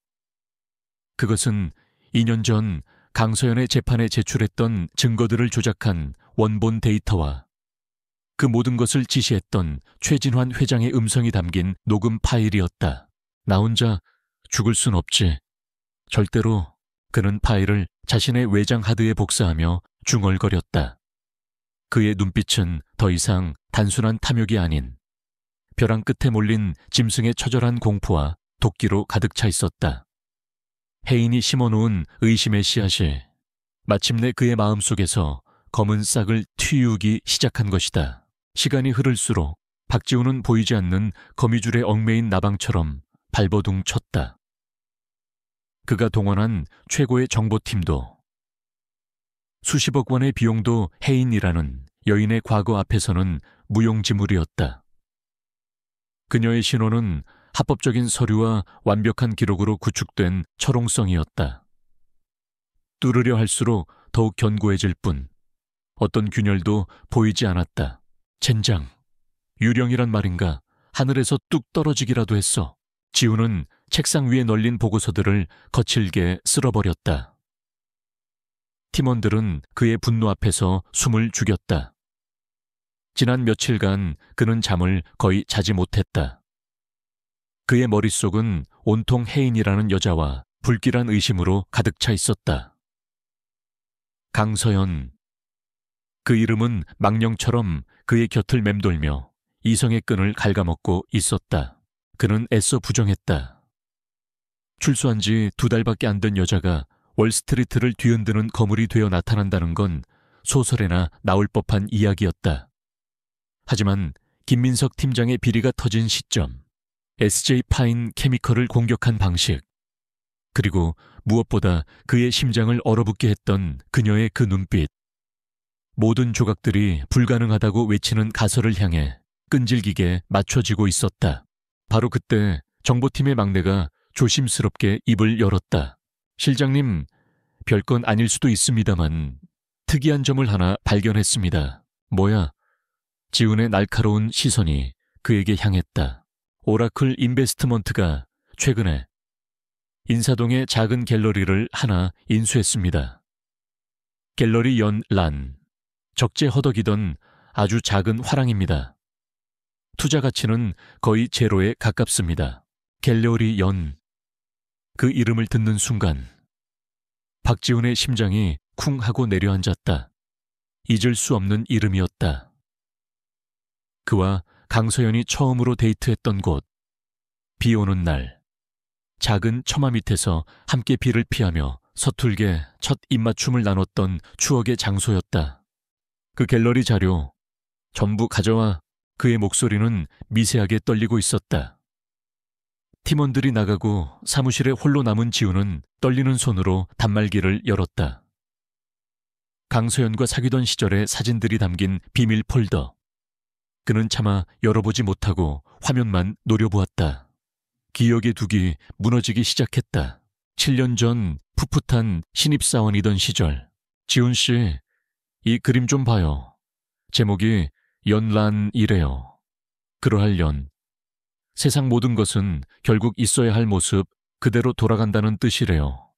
그것은 2년 전 강서연의 재판에 제출했던 증거들을 조작한 원본 데이터와 그 모든 것을 지시했던 최진환 회장의 음성이 담긴 녹음 파일이었다. 나 혼자 죽을 순 없지. 절대로. 그는 파일을 자신의 외장 하드에 복사하며 중얼거렸다. 그의 눈빛은 더 이상 단순한 탐욕이 아닌 벼랑 끝에 몰린 짐승의 처절한 공포와 도끼로 가득 차 있었다. 혜인이 심어놓은 의심의 씨앗이 마침내 그의 마음속에서 검은 싹을 틔우기 시작한 것이다. 시간이 흐를수록 박지훈은 보이지 않는 거미줄에 얽매인 나방처럼 발버둥 쳤다. 그가 동원한 최고의 정보팀도 수십억 원의 비용도 혜인이라는 여인의 과거 앞에서는 무용지물이었다. 그녀의 신원은 합법적인 서류와 완벽한 기록으로 구축된 철옹성이었다. 뚫으려 할수록 더욱 견고해질 뿐 어떤 균열도 보이지 않았다. 젠장, 유령이란 말인가. 하늘에서 뚝 떨어지기라도 했어. 지우는 책상 위에 널린 보고서들을 거칠게 쓸어버렸다. 팀원들은 그의 분노 앞에서 숨을 죽였다. 지난 며칠간 그는 잠을 거의 자지 못했다. 그의 머릿속은 온통 혜인이라는 여자와 불길한 의심으로 가득 차 있었다. 강서연. 그 이름은 망령처럼 그의 곁을 맴돌며 이성의 끈을 갉아먹고 있었다. 그는 애써 부정했다. 출소한 지 2달밖에 안 된 여자가 월스트리트를 뒤흔드는 거물이 되어 나타난다는 건 소설에나 나올 법한 이야기였다. 하지만 김민석 팀장의 비리가 터진 시점, SJ 파인 케미컬을 공격한 방식, 그리고 무엇보다 그의 심장을 얼어붙게 했던 그녀의 그 눈빛, 모든 조각들이 불가능하다고 외치는 가설을 향해 끈질기게 맞춰지고 있었다. 바로 그때 정보팀의 막내가 조심스럽게 입을 열었다. 실장님, 별건 아닐 수도 있습니다만 특이한 점을 하나 발견했습니다. 뭐야? 지훈의 날카로운 시선이 그에게 향했다. 오라클 인베스트먼트가 최근에 인사동의 작은 갤러리를 하나 인수했습니다. 갤러리 연란, 적재 허덕이던 아주 작은 화랑입니다. 투자 가치는 거의 제로에 가깝습니다. 갤러리 연. 그 이름을 듣는 순간 박지훈의 심장이 쿵 하고 내려앉았다. 잊을 수 없는 이름이었다. 그와 강서연이 처음으로 데이트했던 곳. 비 오는 날, 작은 처마 밑에서 함께 비를 피하며 서툴게 첫 입맞춤을 나눴던 추억의 장소였다. 그 갤러리 자료 전부 가져와. 그의 목소리는 미세하게 떨리고 있었다. 팀원들이 나가고 사무실에 홀로 남은 지훈은 떨리는 손으로 단말기를 열었다. 강서연과 사귀던 시절의 사진들이 담긴 비밀 폴더. 그는 차마 열어보지 못하고 화면만 노려보았다. 기억의 둑이 무너지기 시작했다. 7년 전 풋풋한 신입사원이던 시절. 지훈 씨, 이 그림 좀 봐요. 제목이 연란이래요. 그러할 연. 세상 모든 것은 결국 있어야 할 모습 그대로 돌아간다는 뜻이래요.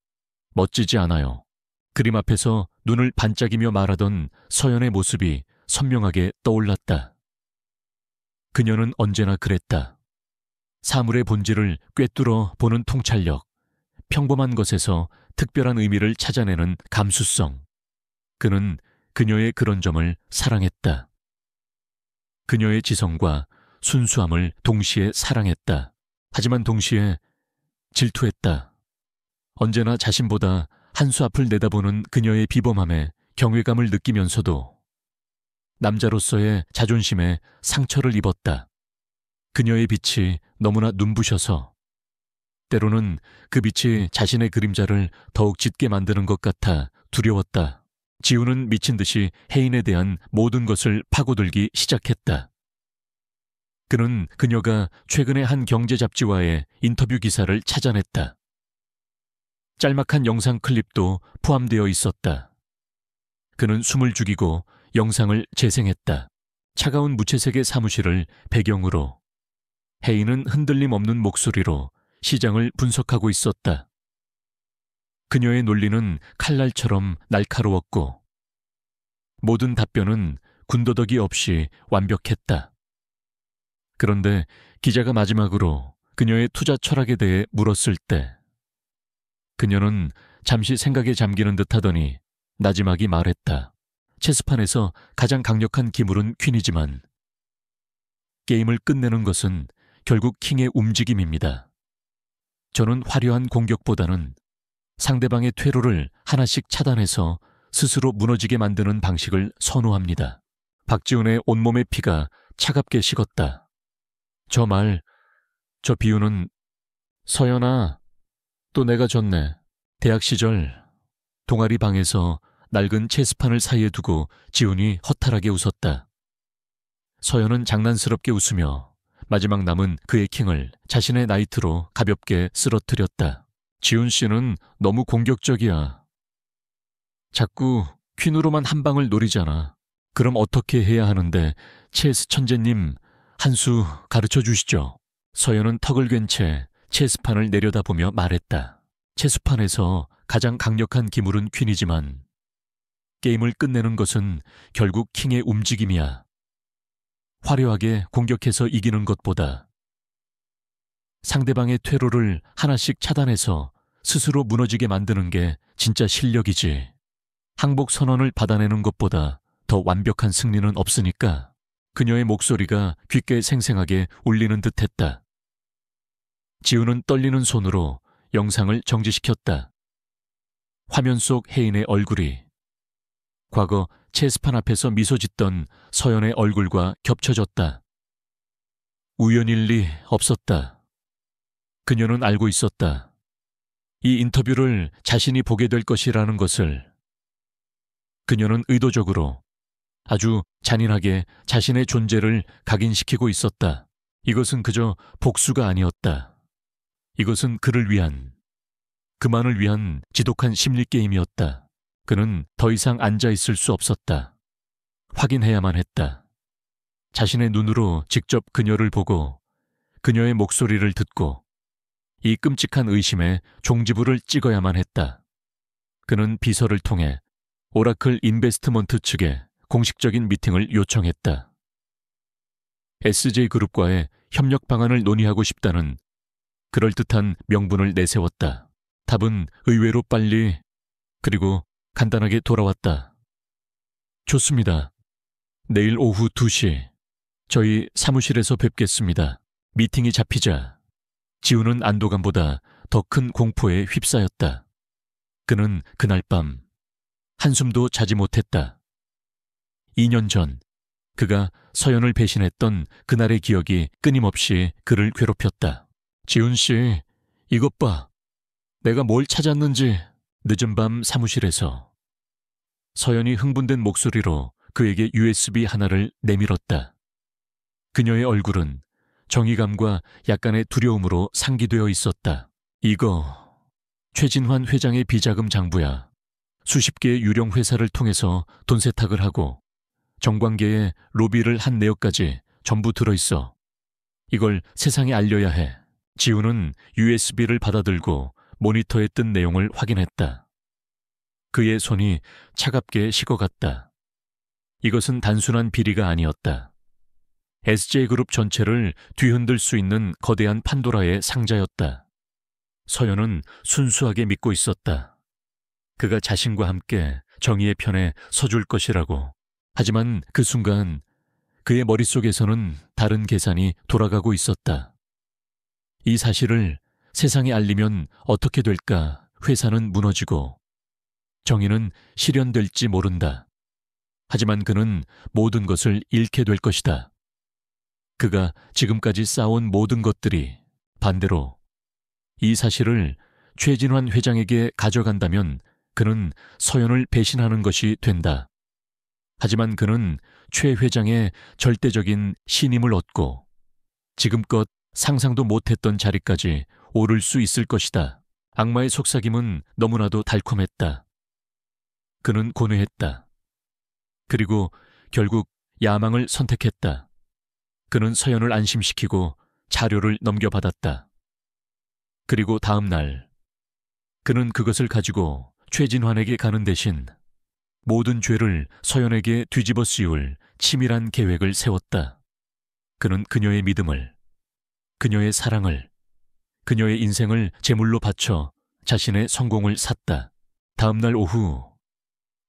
멋지지 않아요? 그림 앞에서 눈을 반짝이며 말하던 서연의 모습이 선명하게 떠올랐다. 그녀는 언제나 그랬다. 사물의 본질을 꿰뚫어 보는 통찰력, 평범한 것에서 특별한 의미를 찾아내는 감수성. 그는 그녀의 그런 점을 사랑했다. 그녀의 지성과 순수함을 동시에 사랑했다. 하지만 동시에 질투했다. 언제나 자신보다 한 수 앞을 내다보는 그녀의 비범함에 경외감을 느끼면서도 남자로서의 자존심에 상처를 입었다. 그녀의 빛이 너무나 눈부셔서 때로는 그 빛이 자신의 그림자를 더욱 짙게 만드는 것 같아 두려웠다. 지우는 미친 듯이 혜인에 대한 모든 것을 파고들기 시작했다. 그는 그녀가 최근에 한 경제 잡지와의 인터뷰 기사를 찾아냈다. 짤막한 영상 클립도 포함되어 있었다. 그는 숨을 죽이고 영상을 재생했다. 차가운 무채색의 사무실을 배경으로 혜인은 흔들림 없는 목소리로 시장을 분석하고 있었다. 그녀의 논리는 칼날처럼 날카로웠고 모든 답변은 군더더기 없이 완벽했다. 그런데 기자가 마지막으로 그녀의 투자 철학에 대해 물었을 때 그녀는 잠시 생각에 잠기는 듯 하더니 나지막이 말했다. 체스판에서 가장 강력한 기물은 퀸이지만 게임을 끝내는 것은 결국 킹의 움직임입니다. 저는 화려한 공격보다는 상대방의 퇴로를 하나씩 차단해서 스스로 무너지게 만드는 방식을 선호합니다. 박지훈의 온몸의 피가 차갑게 식었다. 저 비유는 서연아, 또 내가 졌네. 대학 시절 동아리 방에서 낡은 체스판을 사이에 두고 지훈이 허탈하게 웃었다. 서연은 장난스럽게 웃으며 마지막 남은 그의 킹을 자신의 나이트로 가볍게 쓰러뜨렸다. 지훈 씨는 너무 공격적이야. 자꾸 퀸으로만 한 방을 노리잖아. 그럼 어떻게 해야 하는데 체스 천재님 한 수 가르쳐 주시죠. 서연은 턱을 괜 채 체스판을 내려다보며 말했다. 체스판에서 가장 강력한 기물은 퀸이지만 게임을 끝내는 것은 결국 킹의 움직임이야. 화려하게 공격해서 이기는 것보다 상대방의 퇴로를 하나씩 차단해서 스스로 무너지게 만드는 게 진짜 실력이지. 항복 선언을 받아내는 것보다 더 완벽한 승리는 없으니까. 그녀의 목소리가 귓게 생생하게 울리는 듯했다. 지우는 떨리는 손으로 영상을 정지시켰다. 화면 속 혜인의 얼굴이 과거 체스판 앞에서 미소 짓던 서연의 얼굴과 겹쳐졌다. 우연일 리 없었다. 그녀는 알고 있었다. 이 인터뷰를 자신이 보게 될 것이라는 것을. 그녀는 의도적으로 아주 잔인하게 자신의 존재를 각인시키고 있었다. 이것은 그저 복수가 아니었다. 이것은 그를 위한, 그만을 위한 지독한 심리게임이었다. 그는 더 이상 앉아있을 수 없었다. 확인해야만 했다. 자신의 눈으로 직접 그녀를 보고 그녀의 목소리를 듣고 이 끔찍한 의심에 종지부를 찍어야만 했다. 그는 비서를 통해 오라클 인베스트먼트 측에 공식적인 미팅을 요청했다. SJ그룹과의 협력 방안을 논의하고 싶다는 그럴듯한 명분을 내세웠다. 답은 의외로 빨리 그리고 간단하게 돌아왔다. 좋습니다. 내일 오후 2시 저희 사무실에서 뵙겠습니다. 미팅이 잡히자 지우는 안도감보다 더 큰 공포에 휩싸였다. 그는 그날 밤 한숨도 자지 못했다. 2년 전 그가 서연을 배신했던 그날의 기억이 끊임없이 그를 괴롭혔다. 지훈 씨, 이것 봐. 내가 뭘 찾았는지. 늦은 밤 사무실에서 서연이 흥분된 목소리로 그에게 USB 하나를 내밀었다. 그녀의 얼굴은 정의감과 약간의 두려움으로 상기되어 있었다. 이거 최진환 회장의 비자금 장부야. 수십 개의 유령 회사를 통해서 돈 세탁을 하고 정관계에 로비를 한 내역까지 전부 들어있어. 이걸 세상에 알려야 해. 지우는 USB를 받아들고 모니터에 뜬 내용을 확인했다. 그의 손이 차갑게 식어갔다. 이것은 단순한 비리가 아니었다. SJ그룹 전체를 뒤흔들 수 있는 거대한 판도라의 상자였다. 서연은 순수하게 믿고 있었다. 그가 자신과 함께 정의의 편에 서줄 것이라고. 하지만 그 순간 그의 머릿속에서는 다른 계산이 돌아가고 있었다. 이 사실을 세상에 알리면 어떻게 될까? 회사는 무너지고 정의는 실현될지 모른다. 하지만 그는 모든 것을 잃게 될 것이다. 그가 지금까지 쌓아온 모든 것들이 반대로 이 사실을 최진환 회장에게 가져간다면 그는 서연을 배신하는 것이 된다. 하지만 그는 최 회장의 절대적인 신임을 얻고 지금껏 상상도 못했던 자리까지 오를 수 있을 것이다. 악마의 속삭임은 너무나도 달콤했다. 그는 고뇌했다. 그리고 결국 야망을 선택했다. 그는 서연을 안심시키고 자료를 넘겨받았다. 그리고 다음 날 그는 그것을 가지고 최진환에게 가는 대신 모든 죄를 서연에게 뒤집어 씌울 치밀한 계획을 세웠다. 그는 그녀의 믿음을, 그녀의 사랑을, 그녀의 인생을 제물로 바쳐 자신의 성공을 샀다. 다음 날 오후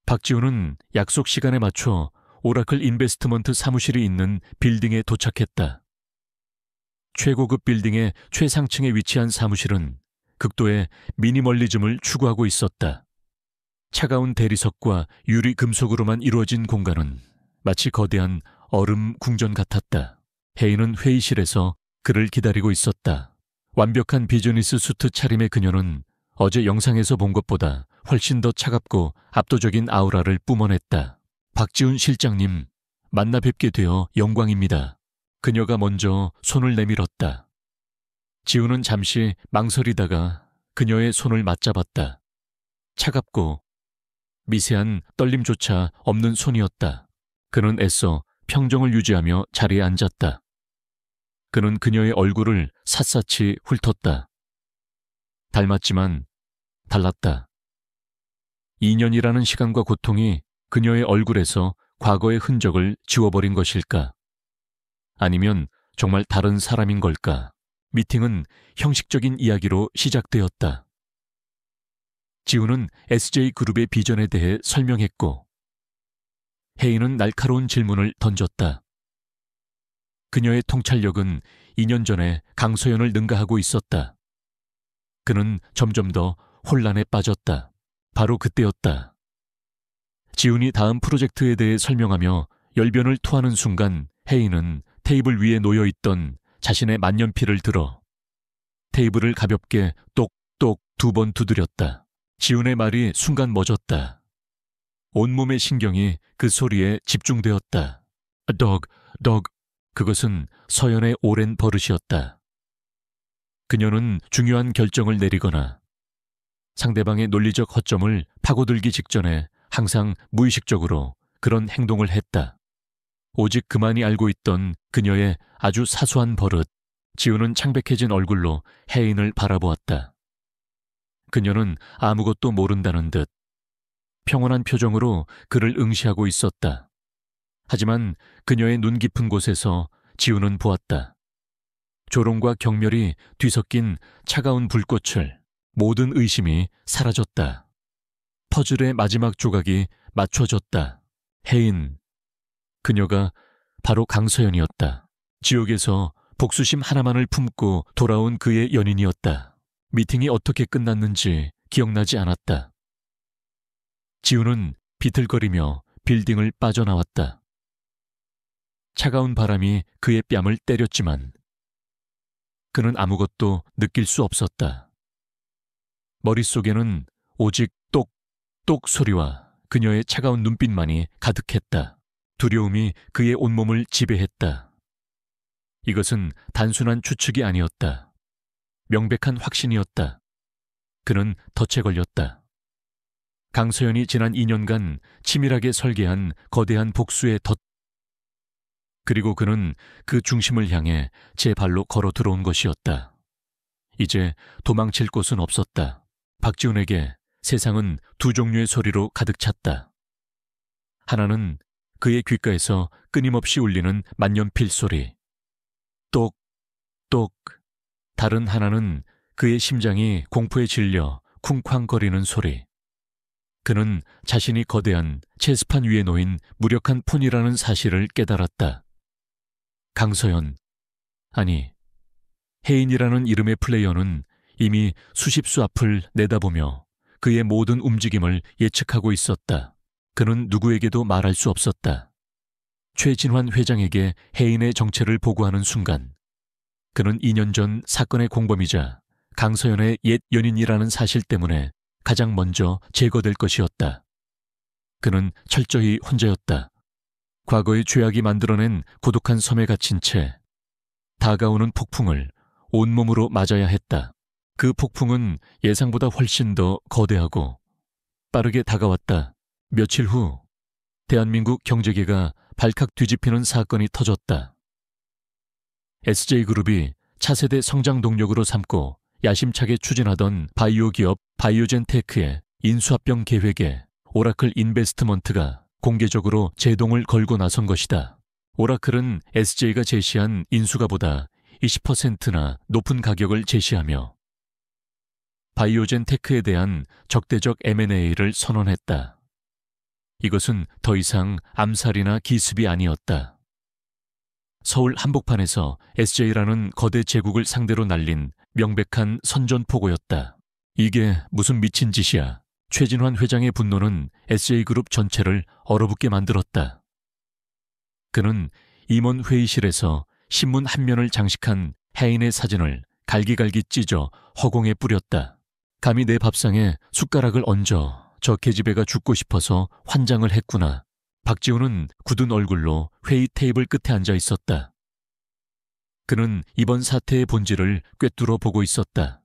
박지우는 약속 시간에 맞춰 오라클 인베스트먼트 사무실이 있는 빌딩에 도착했다. 최고급 빌딩의 최상층에 위치한 사무실은 극도의 미니멀리즘을 추구하고 있었다. 차가운 대리석과 유리 금속으로만 이루어진 공간은 마치 거대한 얼음 궁전 같았다. 혜인은 회의실에서 그를 기다리고 있었다. 완벽한 비즈니스 수트 차림의 그녀는 어제 영상에서 본 것보다 훨씬 더 차갑고 압도적인 아우라를 뿜어냈다. 박지훈 실장님, 만나 뵙게 되어 영광입니다. 그녀가 먼저 손을 내밀었다. 지훈은 잠시 망설이다가 그녀의 손을 맞잡았다. 차갑고 미세한 떨림조차 없는 손이었다. 그는 애써 평정을 유지하며 자리에 앉았다. 그는 그녀의 얼굴을 샅샅이 훑었다. 닮았지만 달랐다. 2년이라는 시간과 고통이 그녀의 얼굴에서 과거의 흔적을 지워버린 것일까? 아니면 정말 다른 사람인 걸까? 미팅은 형식적인 이야기로 시작되었다. 지우는 SJ그룹의 비전에 대해 설명했고 혜인은 날카로운 질문을 던졌다. 그녀의 통찰력은 2년 전에 강소연을 능가하고 있었다. 그는 점점 더 혼란에 빠졌다. 바로 그때였다. 지훈이 다음 프로젝트에 대해 설명하며 열변을 토하는 순간 혜인은 테이블 위에 놓여있던 자신의 만년필을 들어 테이블을 가볍게 똑똑 2번 두드렸다. 지훈의 말이 순간 멎었다. 온몸의 신경이 그 소리에 집중되었다. 덕. 그것은 서연의 오랜 버릇이었다. 그녀는 중요한 결정을 내리거나 상대방의 논리적 허점을 파고들기 직전에 항상 무의식적으로 그런 행동을 했다. 오직 그만이 알고 있던 그녀의 아주 사소한 버릇. 지우는 창백해진 얼굴로 혜인을 바라보았다. 그녀는 아무것도 모른다는 듯 평온한 표정으로 그를 응시하고 있었다. 하지만 그녀의 눈 깊은 곳에서 지우는 보았다. 조롱과 경멸이 뒤섞인 차가운 불꽃을. 모든 의심이 사라졌다. 퍼즐의 마지막 조각이 맞춰졌다. 혜인. 그녀가 바로 강서연이었다. 지옥에서 복수심 하나만을 품고 돌아온 그의 연인이었다. 미팅이 어떻게 끝났는지 기억나지 않았다. 지우는 비틀거리며 빌딩을 빠져나왔다. 차가운 바람이 그의 뺨을 때렸지만 그는 아무것도 느낄 수 없었다. 머릿속에는 오직 똑똑 소리와 그녀의 차가운 눈빛만이 가득했다. 두려움이 그의 온몸을 지배했다. 이것은 단순한 추측이 아니었다. 명백한 확신이었다. 그는 덫에 걸렸다. 강서연이 지난 2년간 치밀하게 설계한 거대한 복수의 덫. 그리고 그는 그 중심을 향해 제 발로 걸어 들어온 것이었다. 이제 도망칠 곳은 없었다. 박지훈에게 세상은 두 종류의 소리로 가득 찼다. 하나는 그의 귓가에서 끊임없이 울리는 만년필 소리. 똑, 똑. 다른 하나는 그의 심장이 공포에 질려 쿵쾅거리는 소리. 그는 자신이 거대한 체스판 위에 놓인 무력한 폰이라는 사실을 깨달았다. 강서연, 아니, 혜인이라는 이름의 플레이어는 이미 수십 수 앞을 내다보며 그의 모든 움직임을 예측하고 있었다. 그는 누구에게도 말할 수 없었다. 최진환 회장에게 혜인의 정체를 보고하는 순간 그는 2년 전 사건의 공범이자 강서연의 옛 연인이라는 사실 때문에 가장 먼저 제거될 것이었다. 그는 철저히 혼자였다. 과거의 죄악이 만들어낸 고독한 섬에 갇힌 채 다가오는 폭풍을 온몸으로 맞아야 했다. 그 폭풍은 예상보다 훨씬 더 거대하고 빠르게 다가왔다. 며칠 후 대한민국 경제계가 발칵 뒤집히는 사건이 터졌다. SJ그룹이 차세대 성장 동력으로 삼고 야심차게 추진하던 바이오 기업 바이오젠테크의 인수합병 계획에 오라클 인베스트먼트가 공개적으로 제동을 걸고 나선 것이다. 오라클은 SJ가 제시한 인수가보다 20%나 높은 가격을 제시하며 바이오젠테크에 대한 적대적 M&A를 선언했다. 이것은 더 이상 암살이나 기습이 아니었다. 서울 한복판에서 SJ라는 거대 제국을 상대로 날린 명백한 선전포고였다. 이게 무슨 미친 짓이야. 최진환 회장의 분노는 SJ그룹 전체를 얼어붙게 만들었다. 그는 임원 회의실에서 신문 한 면을 장식한 혜인의 사진을 갈기갈기 찢어 허공에 뿌렸다. 감히 내 밥상에 숟가락을 얹어 저 계집애가 죽고 싶어서 환장을 했구나. 박지훈은 굳은 얼굴로 회의 테이블 끝에 앉아 있었다. 그는 이번 사태의 본질을 꿰뚫어 보고 있었다.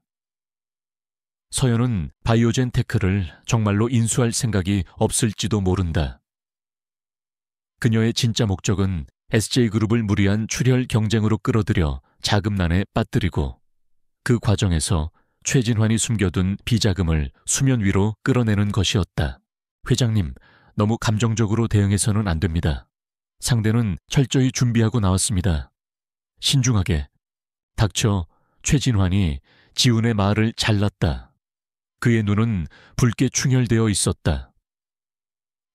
서연은 바이오젠테크를 정말로 인수할 생각이 없을지도 모른다. 그녀의 진짜 목적은 SJ그룹을 무리한 출혈 경쟁으로 끌어들여 자금난에 빠뜨리고 그 과정에서 최진환이 숨겨둔 비자금을 수면 위로 끌어내는 것이었다. 회장님, 너무 감정적으로 대응해서는 안 됩니다. 상대는 철저히 준비하고 나왔습니다. 신중하게. 닥쳐. 최진환이 지훈의 말을 잘랐다. 그의 눈은 붉게 충혈되어 있었다.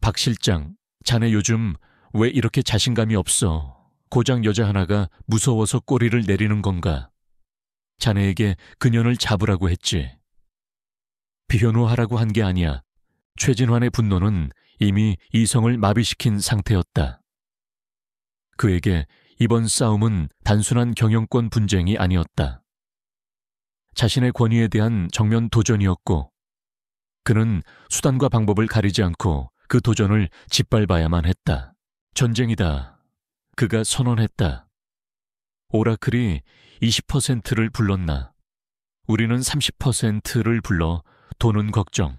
박 실장, 자네 요즘 왜 이렇게 자신감이 없어? 고작 여자 하나가 무서워서 꼬리를 내리는 건가? 자네에게 그년을 잡으라고 했지. 비현호하라고 한 게 아니야. 최진환의 분노는 이미 이성을 마비시킨 상태였다. 그에게 이번 싸움은 단순한 경영권 분쟁이 아니었다. 자신의 권위에 대한 정면 도전이었고 그는 수단과 방법을 가리지 않고 그 도전을 짓밟아야만 했다. 전쟁이다. 그가 선언했다. 오라클이 20%를 불렀나. 우리는 30%를 불러 돈은 걱정.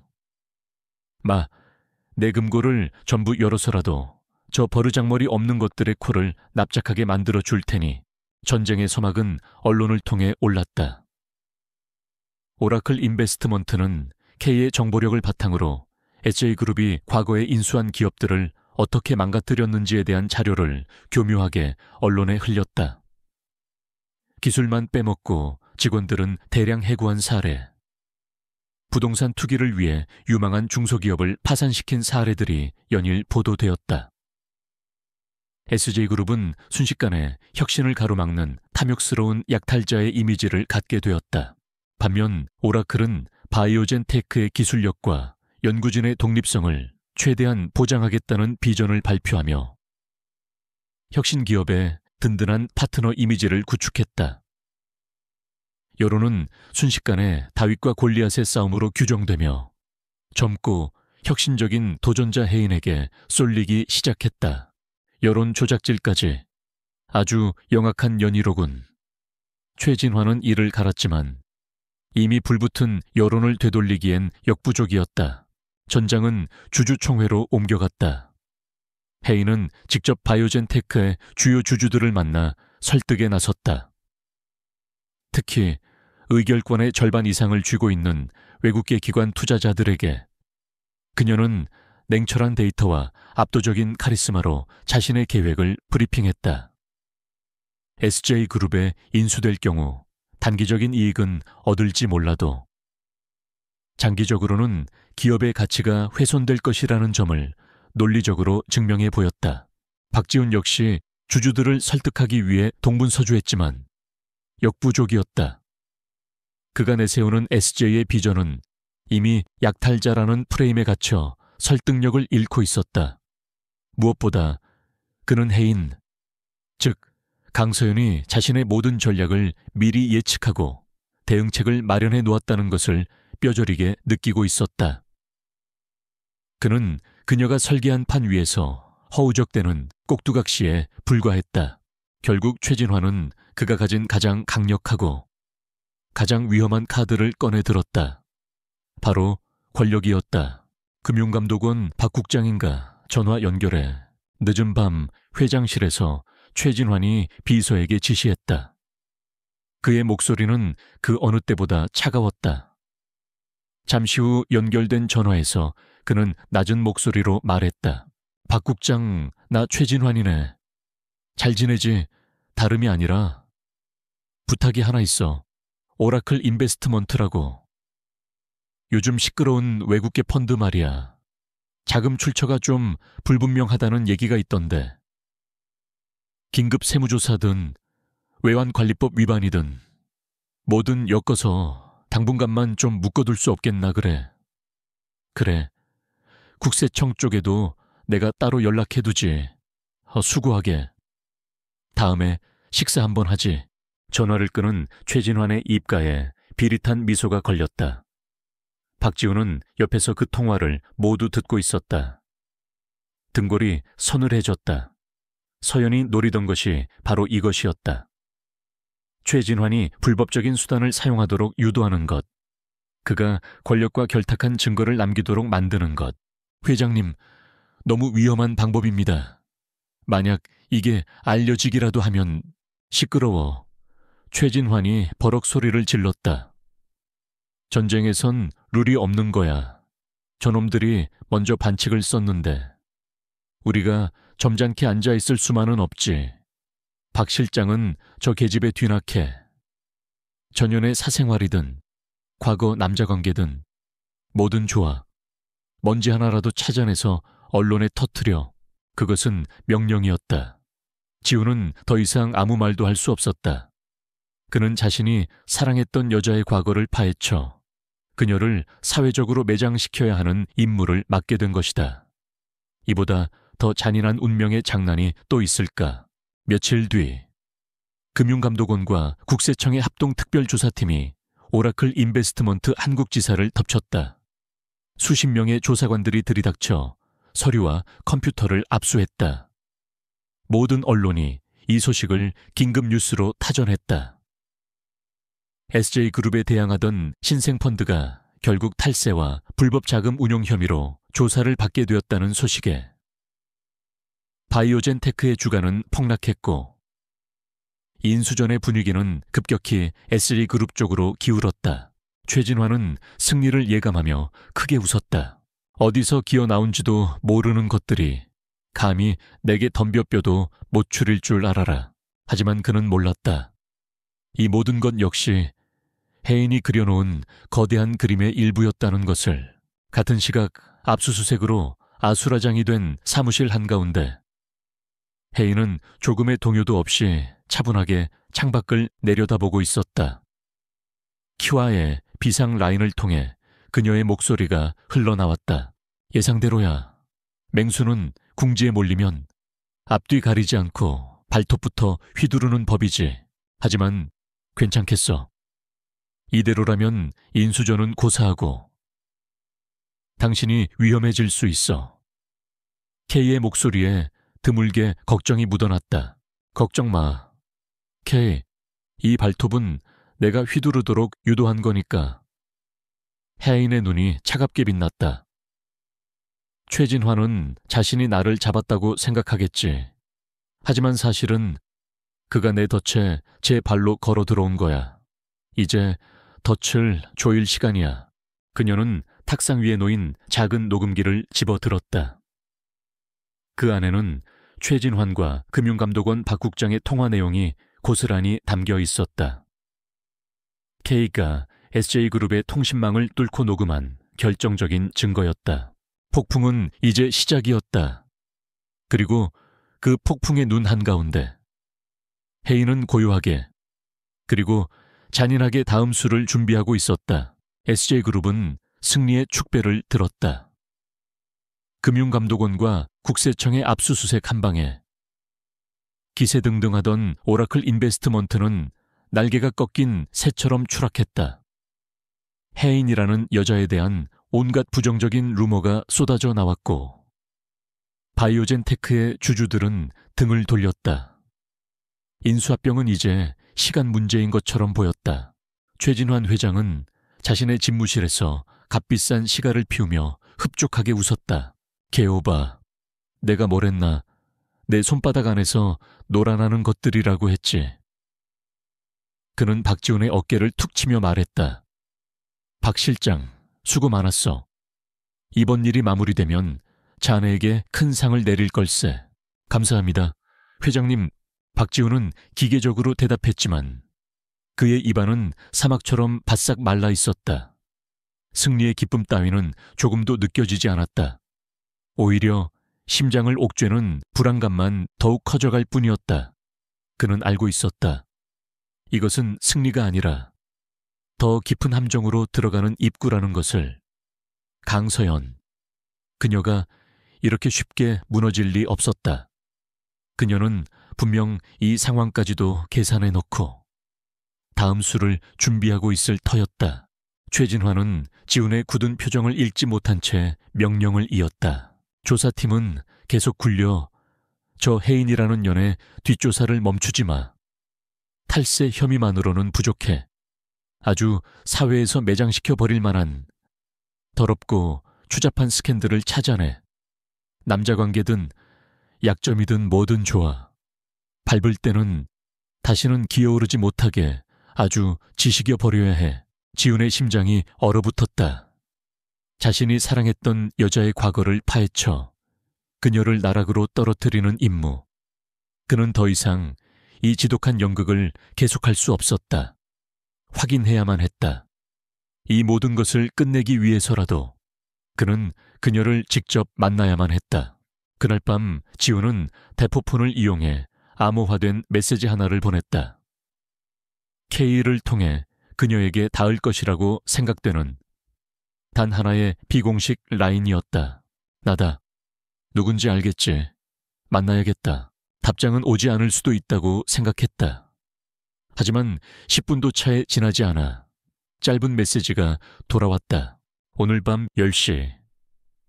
내 금고를 전부 열어서라도 저 버르장머리 없는 것들의 코를 납작하게 만들어 줄 테니. 전쟁의 서막은 언론을 통해 올랐다. 오라클 인베스트먼트는 K의 정보력을 바탕으로 SJ그룹이 과거에 인수한 기업들을 어떻게 망가뜨렸는지에 대한 자료를 교묘하게 언론에 흘렸다. 기술만 빼먹고 직원들은 대량 해고한 사례, 부동산 투기를 위해 유망한 중소기업을 파산시킨 사례들이 연일 보도되었다. SJ그룹은 순식간에 혁신을 가로막는 탐욕스러운 약탈자의 이미지를 갖게 되었다. 반면 오라클은 바이오젠테크의 기술력과 연구진의 독립성을 최대한 보장하겠다는 비전을 발표하며 혁신 기업의 든든한 파트너 이미지를 구축했다. 여론은 순식간에 다윗과 골리앗의 싸움으로 규정되며 젊고 혁신적인 도전자 혜인에게 쏠리기 시작했다. 여론 조작질까지 아주 영악한 연희로군. 최진환은 이를 갈았지만 이미 불붙은 여론을 되돌리기엔 역부족이었다. 전장은 주주총회로 옮겨갔다. 해인은 직접 바이오젠 테크의 주요 주주들을 만나 설득에 나섰다. 특히 의결권의 절반 이상을 쥐고 있는 외국계 기관 투자자들에게 그녀는 냉철한 데이터와 압도적인 카리스마로 자신의 계획을 브리핑했다. SJ그룹에 인수될 경우 단기적인 이익은 얻을지 몰라도 장기적으로는 기업의 가치가 훼손될 것이라는 점을 논리적으로 증명해 보였다. 박지훈 역시 주주들을 설득하기 위해 동분서주했지만 역부족이었다. 그가 내세우는 SJ의 비전은 이미 약탈자라는 프레임에 갇혀 설득력을 잃고 있었다. 무엇보다 그는 해인, 즉 강서연이 자신의 모든 전략을 미리 예측하고 대응책을 마련해 놓았다는 것을 뼈저리게 느끼고 있었다. 그는 그녀가 설계한 판 위에서 허우적대는 꼭두각시에 불과했다. 결국 최진환은 그가 가진 가장 강력하고 가장 위험한 카드를 꺼내 들었다. 바로 권력이었다. 금융감독원 박 국장인가 전화 연결해 늦은 밤 회장실에서 최진환이 비서에게 지시했다. 그의 목소리는 그 어느 때보다 차가웠다. 잠시 후 연결된 전화에서 그는 낮은 목소리로 말했다. 박 국장, 나 최진환이네. 잘 지내지? 다름이 아니라 부탁이 하나 있어. 오라클 인베스트먼트라고. 요즘 시끄러운 외국계 펀드 말이야. 자금 출처가 좀 불분명하다는 얘기가 있던데. 긴급 세무조사든 외환관리법 위반이든 뭐든 엮어서 당분간만 좀 묶어둘 수 없겠나 그래. 그래. 국세청 쪽에도 내가 따로 연락해두지. 수고하게. 다음에 식사 한번 하지. 전화를 끊은 최진환의 입가에 비릿한 미소가 걸렸다. 박지훈은 옆에서 그 통화를 모두 듣고 있었다. 등골이 서늘해졌다. 서연이 노리던 것이 바로 이것이었다. 최진환이 불법적인 수단을 사용하도록 유도하는 것, 그가 권력과 결탁한 증거를 남기도록 만드는 것. 회장님, 너무 위험한 방법입니다. 만약 이게 알려지기라도 하면 시끄러워. 최진환이 버럭 소리를 질렀다. 전쟁에선 룰이 없는 거야. 저놈들이 먼저 반칙을 썼는데 우리가 점잖게 앉아있을 수만은 없지. 박 실장은 저 계집애 뒤낙해. 전연의 사생활이든 과거 남자관계든 뭐든 좋아. 먼지 하나라도 찾아내서 언론에 터뜨려. 그것은 명령이었다. 지우는 더 이상 아무 말도 할 수 없었다. 그는 자신이 사랑했던 여자의 과거를 파헤쳐 그녀를 사회적으로 매장시켜야 하는 임무를 맡게 된 것이다. 이보다 더 잔인한 운명의 장난이 또 있을까? 며칠 뒤 금융감독원과 국세청의 합동특별조사팀이 오라클 인베스트먼트 한국지사를 덮쳤다. 수십 명의 조사관들이 들이닥쳐 서류와 컴퓨터를 압수했다. 모든 언론이 이 소식을 긴급 뉴스로 타전했다. SJ그룹에 대항하던 신생펀드가 결국 탈세와 불법 자금 운용 혐의로 조사를 받게 되었다는 소식에 바이오젠 테크의 주가는 폭락했고 인수전의 분위기는 급격히 SJ그룹 쪽으로 기울었다. 최진환은 승리를 예감하며 크게 웃었다. 어디서 기어 나온지도 모르는 것들이 감히 내게 덤벼뼈도 못 추릴 줄 알아라. 하지만 그는 몰랐다. 이 모든 것 역시 해인이 그려놓은 거대한 그림의 일부였다는 것을. 같은 시각 압수수색으로 아수라장이 된 사무실 한가운데 해인은 조금의 동요도 없이 차분하게 창밖을 내려다보고 있었다. 키와의 비상 라인을 통해 그녀의 목소리가 흘러나왔다. 예상대로야. 맹수는 궁지에 몰리면 앞뒤 가리지 않고 발톱부터 휘두르는 법이지. 하지만 괜찮겠어. 이대로라면 인수전은 고사하고 당신이 위험해질 수 있어. K의 목소리에 드물게 걱정이 묻어났다. 걱정 마. 케이, 이 발톱은 내가 휘두르도록 유도한 거니까. 혜인의 눈이 차갑게 빛났다. 최진환은 자신이 나를 잡았다고 생각하겠지. 하지만 사실은 그가 내 덫에 제 발로 걸어 들어온 거야. 이제 덫을 조일 시간이야. 그녀는 탁상 위에 놓인 작은 녹음기를 집어들었다. 그 안에는 최진환과 금융감독원 박 국장의 통화 내용이 고스란히 담겨 있었다. K가 SJ그룹의 통신망을 뚫고 녹음한 결정적인 증거였다. 폭풍은 이제 시작이었다. 그리고 그 폭풍의 눈 한가운데 혜인은 고요하게 그리고 잔인하게 다음 수를 준비하고 있었다. SJ그룹은 승리의 축배를 들었다. 금융감독원과 국세청의 압수수색 한 방에 기세등등하던 오라클 인베스트먼트는 날개가 꺾인 새처럼 추락했다. 혜인이라는 여자에 대한 온갖 부정적인 루머가 쏟아져 나왔고 바이오젠 테크의 주주들은 등을 돌렸다. 인수합병은 이제 시간 문제인 것처럼 보였다. 최진환 회장은 자신의 집무실에서 값비싼 시가를 피우며 흡족하게 웃었다. 개오바, 내가 뭘 했나? 내 손바닥 안에서 놀아나는 것들이라고 했지. 그는 박지훈의 어깨를 툭 치며 말했다. 박 실장, 수고 많았어. 이번 일이 마무리되면 자네에게 큰 상을 내릴 걸세. 감사합니다. 회장님, 박지훈은 기계적으로 대답했지만 그의 입안은 사막처럼 바싹 말라 있었다. 승리의 기쁨 따위는 조금도 느껴지지 않았다. 오히려 심장을 옥죄는 불안감만 더욱 커져갈 뿐이었다. 그는 알고 있었다. 이것은 승리가 아니라 더 깊은 함정으로 들어가는 입구라는 것을. 강서연, 그녀가 이렇게 쉽게 무너질 리 없었다. 그녀는 분명 이 상황까지도 계산해 놓고 다음 수를 준비하고 있을 터였다. 최진환은 지훈의 굳은 표정을 읽지 못한 채 명령을 이었다. 조사팀은 계속 굴려 저 혜인이라는 년의 뒷조사를 멈추지 마. 탈세 혐의만으로는 부족해. 아주 사회에서 매장시켜 버릴 만한 더럽고 추잡한 스캔들을 찾아내. 남자관계든 약점이든 뭐든 좋아. 밟을 때는 다시는 기어오르지 못하게 아주 지식여 버려야 해. 지훈의 심장이 얼어붙었다. 자신이 사랑했던 여자의 과거를 파헤쳐 그녀를 나락으로 떨어뜨리는 임무. 그는 더 이상 이 지독한 연극을 계속할 수 없었다. 확인해야만 했다. 이 모든 것을 끝내기 위해서라도 그는 그녀를 직접 만나야만 했다. 그날 밤 지훈은 대포폰을 이용해 암호화된 메시지 하나를 보냈다. K를 통해 그녀에게 닿을 것이라고 생각되는 단 하나의 비공식 라인이었다. 나다. 누군지 알겠지. 만나야겠다. 답장은 오지 않을 수도 있다고 생각했다. 하지만 10분도 차에 지나지 않아 짧은 메시지가 돌아왔다. 오늘 밤 10시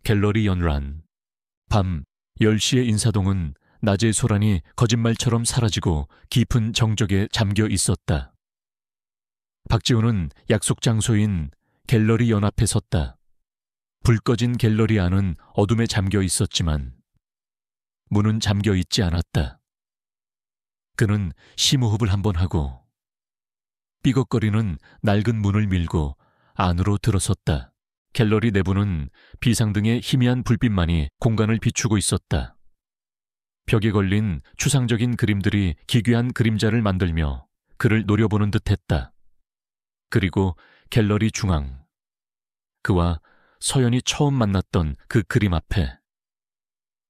갤러리 연란. 밤 10시의 인사동은 낮의 소란이 거짓말처럼 사라지고 깊은 정적에 잠겨 있었다. 박지훈은 약속 장소인 갤러리 연 앞에 섰다. 불 꺼진 갤러리 안은 어둠에 잠겨 있었지만 문은 잠겨 있지 않았다. 그는 심호흡을 한번 하고 삐걱거리는 낡은 문을 밀고 안으로 들어섰다. 갤러리 내부는 비상등의 희미한 불빛만이 공간을 비추고 있었다. 벽에 걸린 추상적인 그림들이 기괴한 그림자를 만들며 그를 노려보는 듯했다. 그리고 갤러리 중앙, 그와 서연이 처음 만났던 그 그림 앞에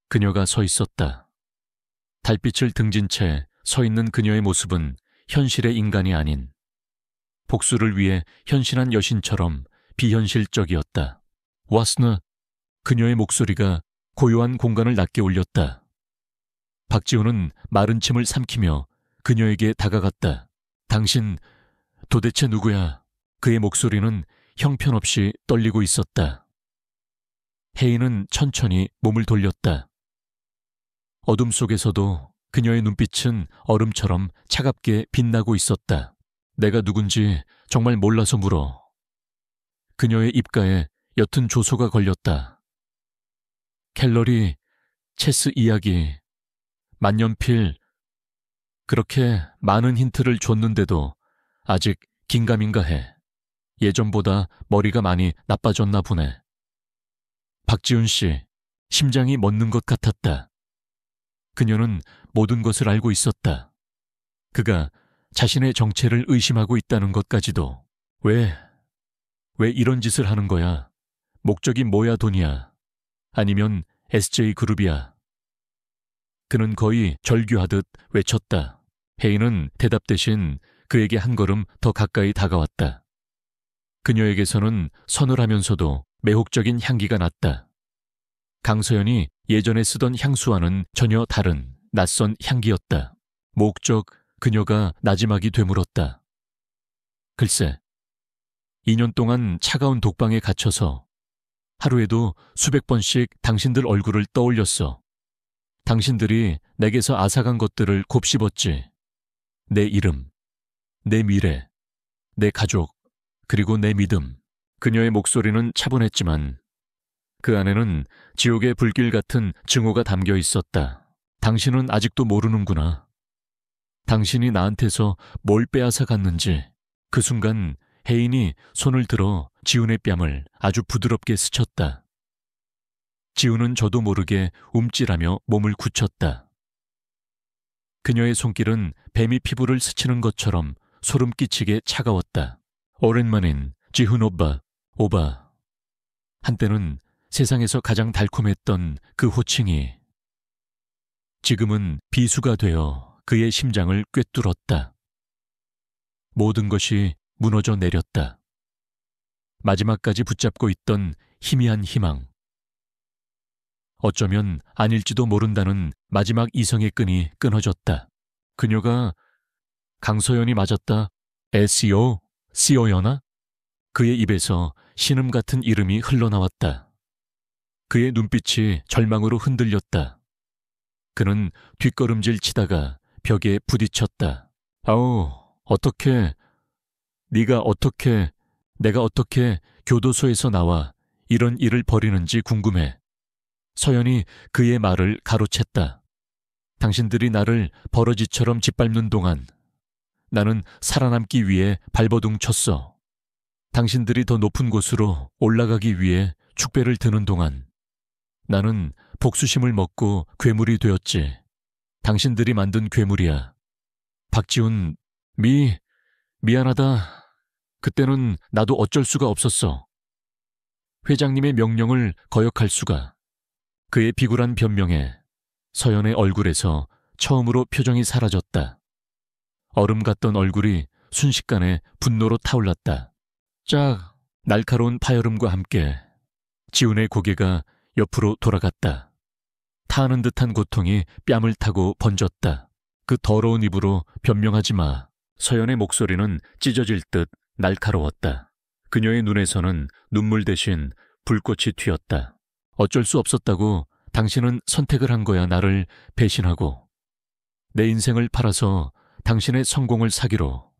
그녀가 서 있었다. 달빛을 등진 채 서 있는 그녀의 모습은 현실의 인간이 아닌 복수를 위해 현신한 여신처럼 비현실적이었다. 와스너, 그녀의 목소리가 고요한 공간을 낮게 울렸다. 박지훈은 마른 침을 삼키며 그녀에게 다가갔다. 당신 도대체 누구야? 그의 목소리는 형편없이 떨리고 있었다. 혜인은 천천히 몸을 돌렸다. 어둠 속에서도 그녀의 눈빛은 얼음처럼 차갑게 빛나고 있었다. 내가 누군지 정말 몰라서 물어. 그녀의 입가에 옅은 조소가 걸렸다. 갤러리, 체스 이야기, 만년필, 그렇게 많은 힌트를 줬는데도 아직 긴가민가해. 예전보다 머리가 많이 나빠졌나 보네. 박지훈 씨, 심장이 멎는 것 같았다. 그녀는 모든 것을 알고 있었다. 그가 자신의 정체를 의심하고 있다는 것까지도. 왜 이런 짓을 하는 거야? 목적이 뭐야, 돈이야? 아니면 SJ그룹이야? 그는 거의 절규하듯 외쳤다. 혜인은 대답 대신 그에게 한 걸음 더 가까이 다가왔다. 그녀에게서는 서늘하면서도 매혹적인 향기가 났다. 강서연이 예전에 쓰던 향수와는 전혀 다른 낯선 향기였다. 목적 그녀가 나지막이 되물었다. 글쎄, 2년 동안 차가운 독방에 갇혀서 하루에도 수백 번씩 당신들 얼굴을 떠올렸어. 당신들이 내게서 앗아간 것들을 곱씹었지. 내 이름, 내 미래, 내 가족, 그리고 내 믿음. 그녀의 목소리는 차분했지만 그 안에는 지옥의 불길 같은 증오가 담겨 있었다. 당신은 아직도 모르는구나. 당신이 나한테서 뭘 빼앗아 갔는지. 그 순간 혜인이 손을 들어 지훈의 뺨을 아주 부드럽게 스쳤다. 지훈은 저도 모르게 움찔하며 몸을 굳혔다. 그녀의 손길은 뱀이 피부를 스치는 것처럼 소름 끼치게 차가웠다. 오랜만인 지훈 오바. 한때는 세상에서 가장 달콤했던 그 호칭이 지금은 비수가 되어 그의 심장을 꿰뚫었다. 모든 것이 무너져 내렸다. 마지막까지 붙잡고 있던 희미한 희망. 어쩌면 아닐지도 모른다는 마지막 이성의 끈이 끊어졌다. 그녀가 강서연이 맞았다. 시오연아? 그의 입에서 신음 같은 이름이 흘러나왔다. 그의 눈빛이 절망으로 흔들렸다. 그는 뒷걸음질 치다가 벽에 부딪혔다. 아우, 내가 어떻게 교도소에서 나와 이런 일을 벌이는지 궁금해. 서연이 그의 말을 가로챘다. 당신들이 나를 버러지처럼 짓밟는 동안 나는 살아남기 위해 발버둥 쳤어. 당신들이 더 높은 곳으로 올라가기 위해 축배를 드는 동안 나는 복수심을 먹고 괴물이 되었지. 당신들이 만든 괴물이야. 박지훈, 미안하다. 그때는 나도 어쩔 수가 없었어. 회장님의 명령을 거역할 수가. 그의 비굴한 변명에 서연의 얼굴에서 처음으로 표정이 사라졌다. 얼음 같던 얼굴이 순식간에 분노로 타올랐다. 짝, 날카로운 파열음과 함께 지훈의 고개가 옆으로 돌아갔다. 타는 듯한 고통이 뺨을 타고 번졌다. 그 더러운 입으로 변명하지 마. 서연의 목소리는 찢어질 듯 날카로웠다. 그녀의 눈에서는 눈물 대신 불꽃이 튀었다. 어쩔 수 없었다고. 당신은 선택을 한 거야. 나를 배신하고. 내 인생을 팔아서 당신의 성공을 사기로.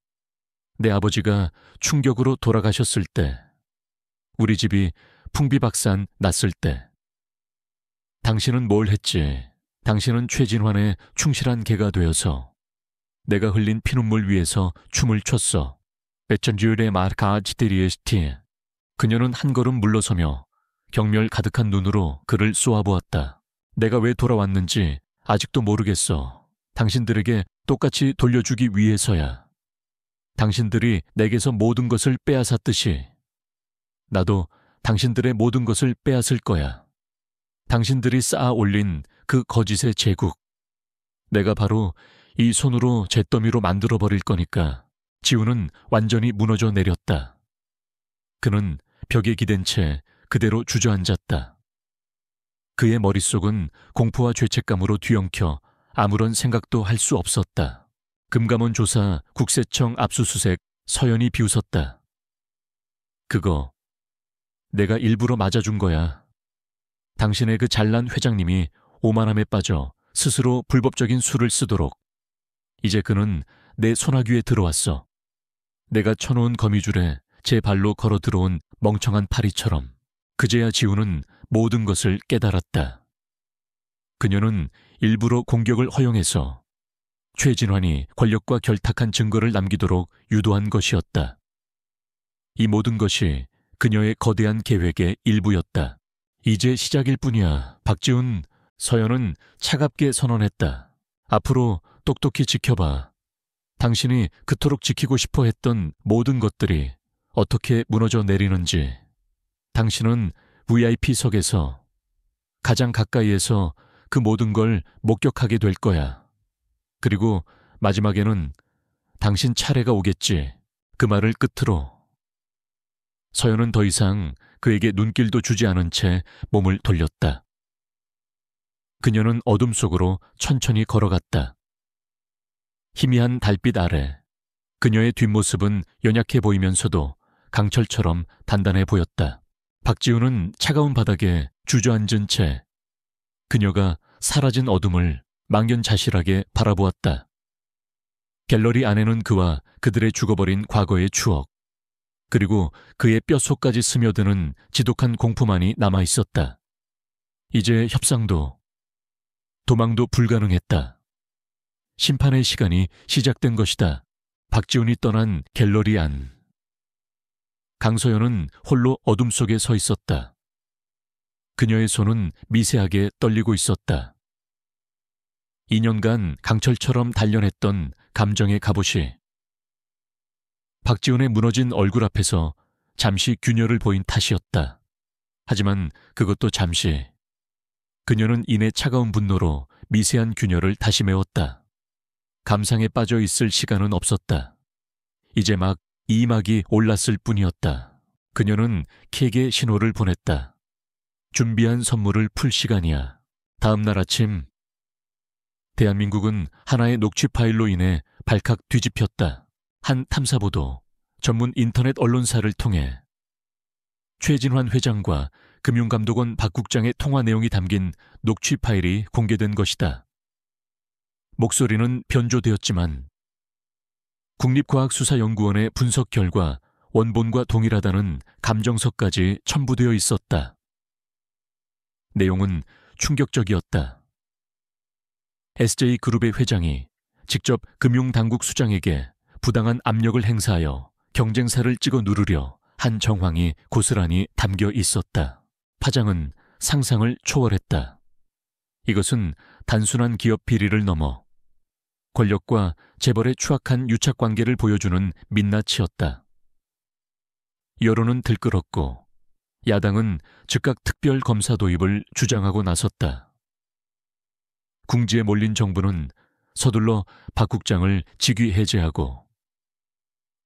내 아버지가 충격으로 돌아가셨을 때, 우리 집이 풍비박산 났을 때. 당신은 뭘 했지? 당신은 최진환의 충실한 개가 되어서 내가 흘린 피눈물 위에서 춤을 췄어. 에천주의 마르카지테리에스티. 그녀는 한 걸음 물러서며 경멸 가득한 눈으로 그를 쏘아보았다. 내가 왜 돌아왔는지 아직도 모르겠어. 당신들에게 똑같이 돌려주기 위해서야. 당신들이 내게서 모든 것을 빼앗았듯이 나도 당신들의 모든 것을 빼앗을 거야. 당신들이 쌓아 올린 그 거짓의 제국. 내가 바로 이 손으로 잿더미로 만들어버릴 거니까. 지훈은 완전히 무너져 내렸다. 그는 벽에 기댄 채 그대로 주저앉았다. 그의 머릿속은 공포와 죄책감으로 뒤엉켜 아무런 생각도 할 수 없었다. 금감원 조사, 국세청 압수수색, 서연이 비웃었다. 그거 내가 일부러 맞아준 거야. 당신의 그 잘난 회장님이 오만함에 빠져 스스로 불법적인 수를 쓰도록. 이제 그는 내 소나귀에 들어왔어. 내가 쳐놓은 거미줄에 제 발로 걸어 들어온 멍청한 파리처럼. 그제야 지우는 모든 것을 깨달았다. 그녀는 일부러 공격을 허용해서 최진환이 권력과 결탁한 증거를 남기도록 유도한 것이었다. 이 모든 것이 그녀의 거대한 계획의 일부였다. 이제 시작일 뿐이야. 박지훈, 서연은 차갑게 선언했다. 앞으로 똑똑히 지켜봐. 당신이 그토록 지키고 싶어 했던 모든 것들이 어떻게 무너져 내리는지. 당신은 VIP석에서 가장 가까이에서 그 모든 걸 목격하게 될 거야. 그리고 마지막에는 당신 차례가 오겠지. 그 말을 끝으로 서연은 더 이상 그에게 눈길도 주지 않은 채 몸을 돌렸다. 그녀는 어둠 속으로 천천히 걸어갔다. 희미한 달빛 아래 그녀의 뒷모습은 연약해 보이면서도 강철처럼 단단해 보였다. 박지훈은 차가운 바닥에 주저앉은 채 그녀가 사라진 어둠을 망연자실하게 바라보았다. 갤러리 안에는 그와 그들의 죽어버린 과거의 추억, 그리고 그의 뼛속까지 스며드는 지독한 공포만이 남아있었다. 이제 협상도, 도망도 불가능했다. 심판의 시간이 시작된 것이다. 박지훈이 떠난 갤러리 안. 강서연은 홀로 어둠 속에 서 있었다. 그녀의 손은 미세하게 떨리고 있었다. 2년간 강철처럼 단련했던 감정의 갑옷이 박지훈의 무너진 얼굴 앞에서 잠시 균열을 보인 탓이었다. 하지만 그것도 잠시. 그녀는 이내 차가운 분노로 미세한 균열을 다시 메웠다. 감상에 빠져 있을 시간은 없었다. 이제 막 이막이 올랐을 뿐이었다. 그녀는 킥에 신호를 보냈다. 준비한 선물을 풀 시간이야. 다음 날 아침 대한민국은 하나의 녹취 파일로 인해 발칵 뒤집혔다. 한 탐사보도, 전문 인터넷 언론사를 통해 최진환 회장과 금융감독원 박 국장의 통화 내용이 담긴 녹취 파일이 공개된 것이다. 목소리는 변조되었지만 국립과학수사연구원의 분석 결과 원본과 동일하다는 감정서까지 첨부되어 있었다. 내용은 충격적이었다. SJ그룹의 회장이 직접 금융당국 수장에게 부당한 압력을 행사하여 경쟁사를 찍어 누르려 한 정황이 고스란히 담겨 있었다. 파장은 상상을 초월했다. 이것은 단순한 기업 비리를 넘어 권력과 재벌의 추악한 유착관계를 보여주는 민낯이었다. 여론은 들끓었고 야당은 즉각 특별검사 도입을 주장하고 나섰다. 궁지에 몰린 정부는 서둘러 박 국장을 직위 해제하고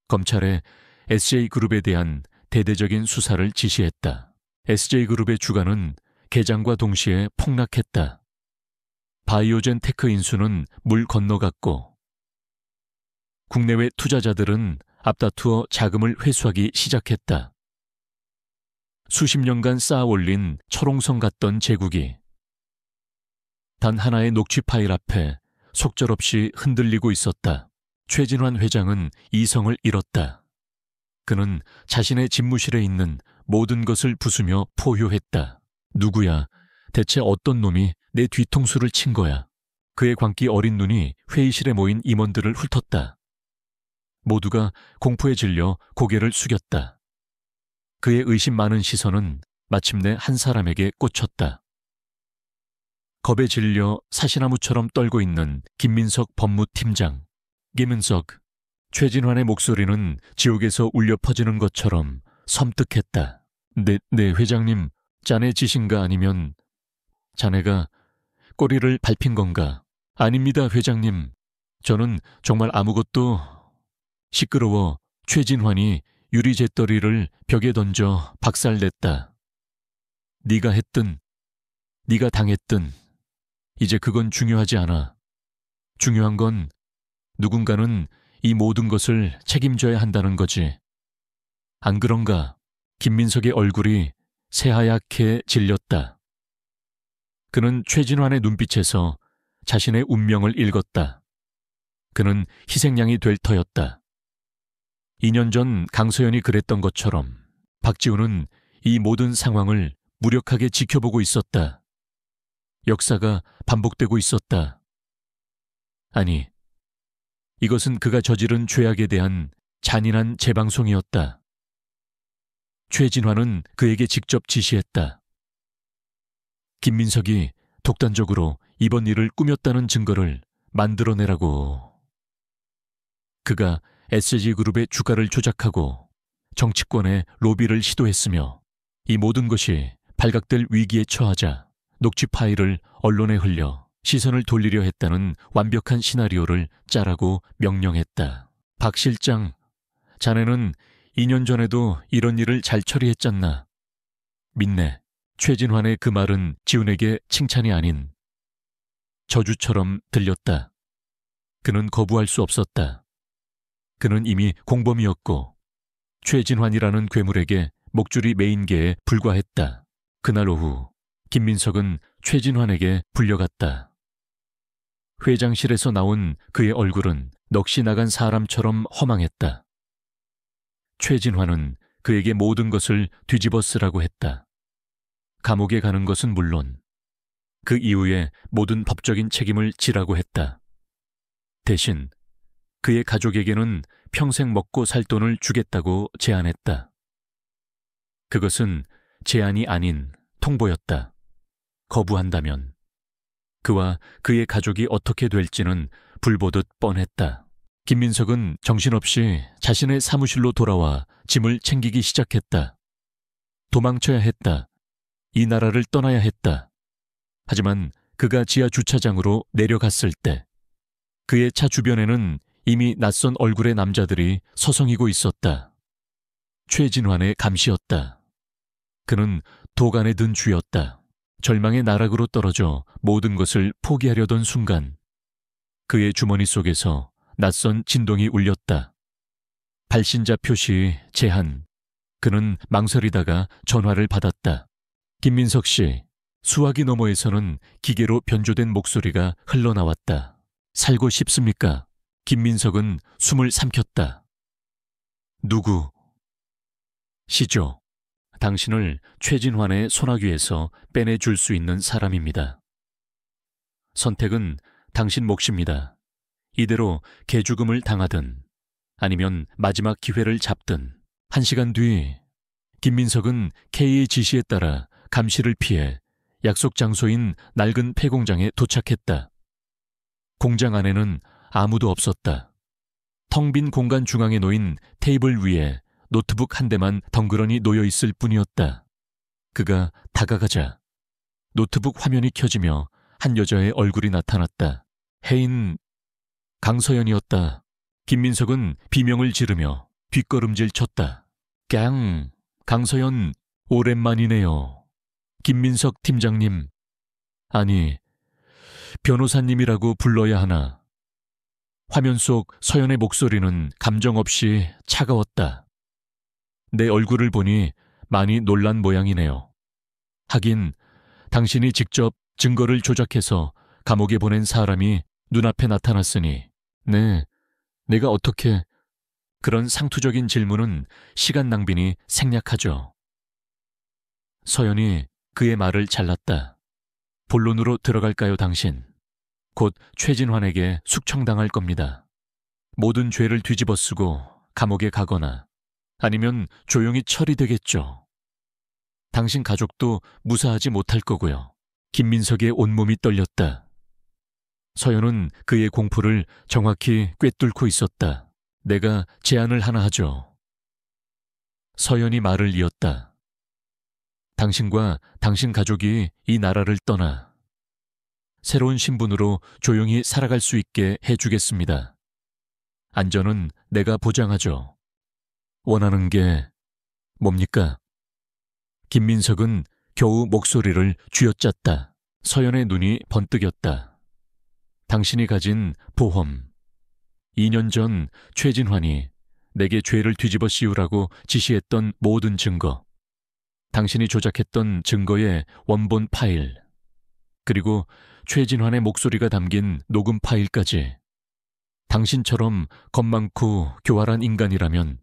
검찰에 SJ그룹에 대한 대대적인 수사를 지시했다. SJ그룹의 주가는 개장과 동시에 폭락했다. 바이오젠 테크 인수는 물 건너갔고 국내외 투자자들은 앞다투어 자금을 회수하기 시작했다. 수십 년간 쌓아 올린 철옹성 같던 제국이 단 하나의 녹취 파일 앞에 속절없이 흔들리고 있었다. 최진환 회장은 이성을 잃었다. 그는 자신의 집무실에 있는 모든 것을 부수며 포효했다. 누구야? 대체 어떤 놈이 내 뒤통수를 친 거야? 그의 광기 어린 눈이 회의실에 모인 임원들을 훑었다. 모두가 공포에 질려 고개를 숙였다. 그의 의심 많은 시선은 마침내 한 사람에게 꽂혔다. 겁에 질려 사시나무처럼 떨고 있는 김민석 법무팀장. 김민석, 최진환의 목소리는 지옥에서 울려 퍼지는 것처럼 섬뜩했다. 네, 회장님, 자네 짓인가 아니면 자네가 꼬리를 밟힌 건가? 아닙니다, 회장님. 저는 정말 아무것도... 시끄러워 최진환이 유리 재떨이를 벽에 던져 박살냈다. 네가 했든 네가 당했든 이제 그건 중요하지 않아. 중요한 건 누군가는 이 모든 것을 책임져야 한다는 거지. 안 그런가? 김민석의 얼굴이 새하얗게 질렸다. 그는 최진환의 눈빛에서 자신의 운명을 읽었다. 그는 희생양이 될 터였다. 2년 전 강서연이 그랬던 것처럼 박지훈은 이 모든 상황을 무력하게 지켜보고 있었다. 역사가 반복되고 있었다. 아니, 이것은 그가 저지른 죄악에 대한 잔인한 재방송이었다. 최진화는 그에게 직접 지시했다. 김민석이 독단적으로 이번 일을 꾸몄다는 증거를 만들어내라고. 그가 SG그룹의 주가를 조작하고 정치권에 로비를 시도했으며 이 모든 것이 발각될 위기에 처하자 녹취 파일을 언론에 흘려 시선을 돌리려 했다는 완벽한 시나리오를 짜라고 명령했다. 박 실장, 자네는 2년 전에도 이런 일을 잘 처리했잖나. 민내, 최진환의 그 말은 지훈에게 칭찬이 아닌 저주처럼 들렸다. 그는 거부할 수 없었다. 그는 이미 공범이었고 최진환이라는 괴물에게 목줄이 매인 개에 불과했다. 그날 오후 김민석은 최진환에게 불려갔다. 회장실에서 나온 그의 얼굴은 넋이 나간 사람처럼 허망했다. 최진환은 그에게 모든 것을 뒤집어 쓰라고 했다. 감옥에 가는 것은 물론 그 이후에 모든 법적인 책임을 지라고 했다. 대신 그의 가족에게는 평생 먹고 살 돈을 주겠다고 제안했다. 그것은 제안이 아닌 통보였다. 거부한다면 그와 그의 가족이 어떻게 될지는 불보듯 뻔했다. 김민석은 정신없이 자신의 사무실로 돌아와 짐을 챙기기 시작했다. 도망쳐야 했다. 이 나라를 떠나야 했다. 하지만 그가 지하 주차장으로 내려갔을 때 그의 차 주변에는 이미 낯선 얼굴의 남자들이 서성이고 있었다. 최진환의 감시였다. 그는 도간에 든 쥐였다. 절망의 나락으로 떨어져 모든 것을 포기하려던 순간 그의 주머니 속에서 낯선 진동이 울렸다. 발신자 표시 제한. 그는 망설이다가 전화를 받았다. 김민석 씨, 수화기 너머에서는 기계로 변조된 목소리가 흘러나왔다. 살고 싶습니까? 김민석은 숨을 삼켰다. 누구? 시조. 당신을 최진환의 소나귀에서 빼내줄 수 있는 사람입니다. 선택은 당신 몫입니다. 이대로 개죽음을 당하든 아니면 마지막 기회를 잡든. 1시간 뒤 김민석은 K의 지시에 따라 감시를 피해 약속 장소인 낡은 폐공장에 도착했다. 공장 안에는 아무도 없었다. 텅 빈 공간 중앙에 놓인 테이블 위에 노트북 한 대만 덩그러니 놓여 있을 뿐이었다. 그가 다가가자 노트북 화면이 켜지며 한 여자의 얼굴이 나타났다. 해인 강서연이었다. 김민석은 비명을 지르며 뒷걸음질 쳤다. 깡, 강서연 오랜만이네요. 김민석 팀장님. 아니, 변호사님이라고 불러야 하나. 화면 속 서연의 목소리는 감정 없이 차가웠다. 내 얼굴을 보니 많이 놀란 모양이네요. 하긴 당신이 직접 증거를 조작해서 감옥에 보낸 사람이 눈앞에 나타났으니 네, 내가 어떻게... 그런 상투적인 질문은 시간 낭비니 생략하죠. 서연이 그의 말을 잘랐다. 본론으로 들어갈까요, 당신? 곧 최진환에게 숙청당할 겁니다. 모든 죄를 뒤집어쓰고 감옥에 가거나 아니면 조용히 처리되겠죠. 당신 가족도 무사하지 못할 거고요. 김민석의 온몸이 떨렸다. 서연은 그의 공포를 정확히 꿰뚫고 있었다. 내가 제안을 하나 하죠. 서연이 말을 이었다. 당신과 당신 가족이 이 나라를 떠나 새로운 신분으로 조용히 살아갈 수 있게 해주겠습니다. 안전은 내가 보장하죠. 원하는 게 뭡니까? 김민석은 겨우 목소리를 쥐어짰다. 서연의 눈이 번뜩였다. 당신이 가진 보험. 2년 전 최진환이 내게 죄를 뒤집어 씌우라고 지시했던 모든 증거. 당신이 조작했던 증거의 원본 파일. 그리고 최진환의 목소리가 담긴 녹음 파일까지. 당신처럼 겁 많고 교활한 인간이라면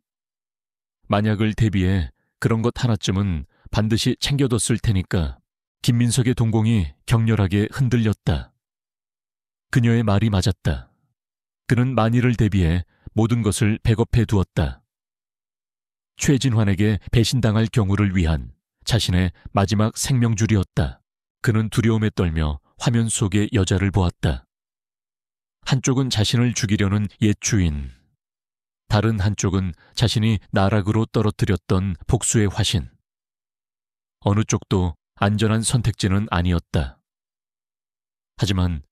만약을 대비해 그런 것 하나쯤은 반드시 챙겨뒀을 테니까. 김민석의 동공이 격렬하게 흔들렸다. 그녀의 말이 맞았다. 그는 만일을 대비해 모든 것을 백업해 두었다. 최진환에게 배신당할 경우를 위한 자신의 마지막 생명줄이었다. 그는 두려움에 떨며 화면 속의 여자를 보았다. 한쪽은 자신을 죽이려는 옛 주인, 다른 한쪽은 자신이 나락으로 떨어뜨렸던 복수의 화신. 어느 쪽도 안전한 선택지는 아니었다. 하지만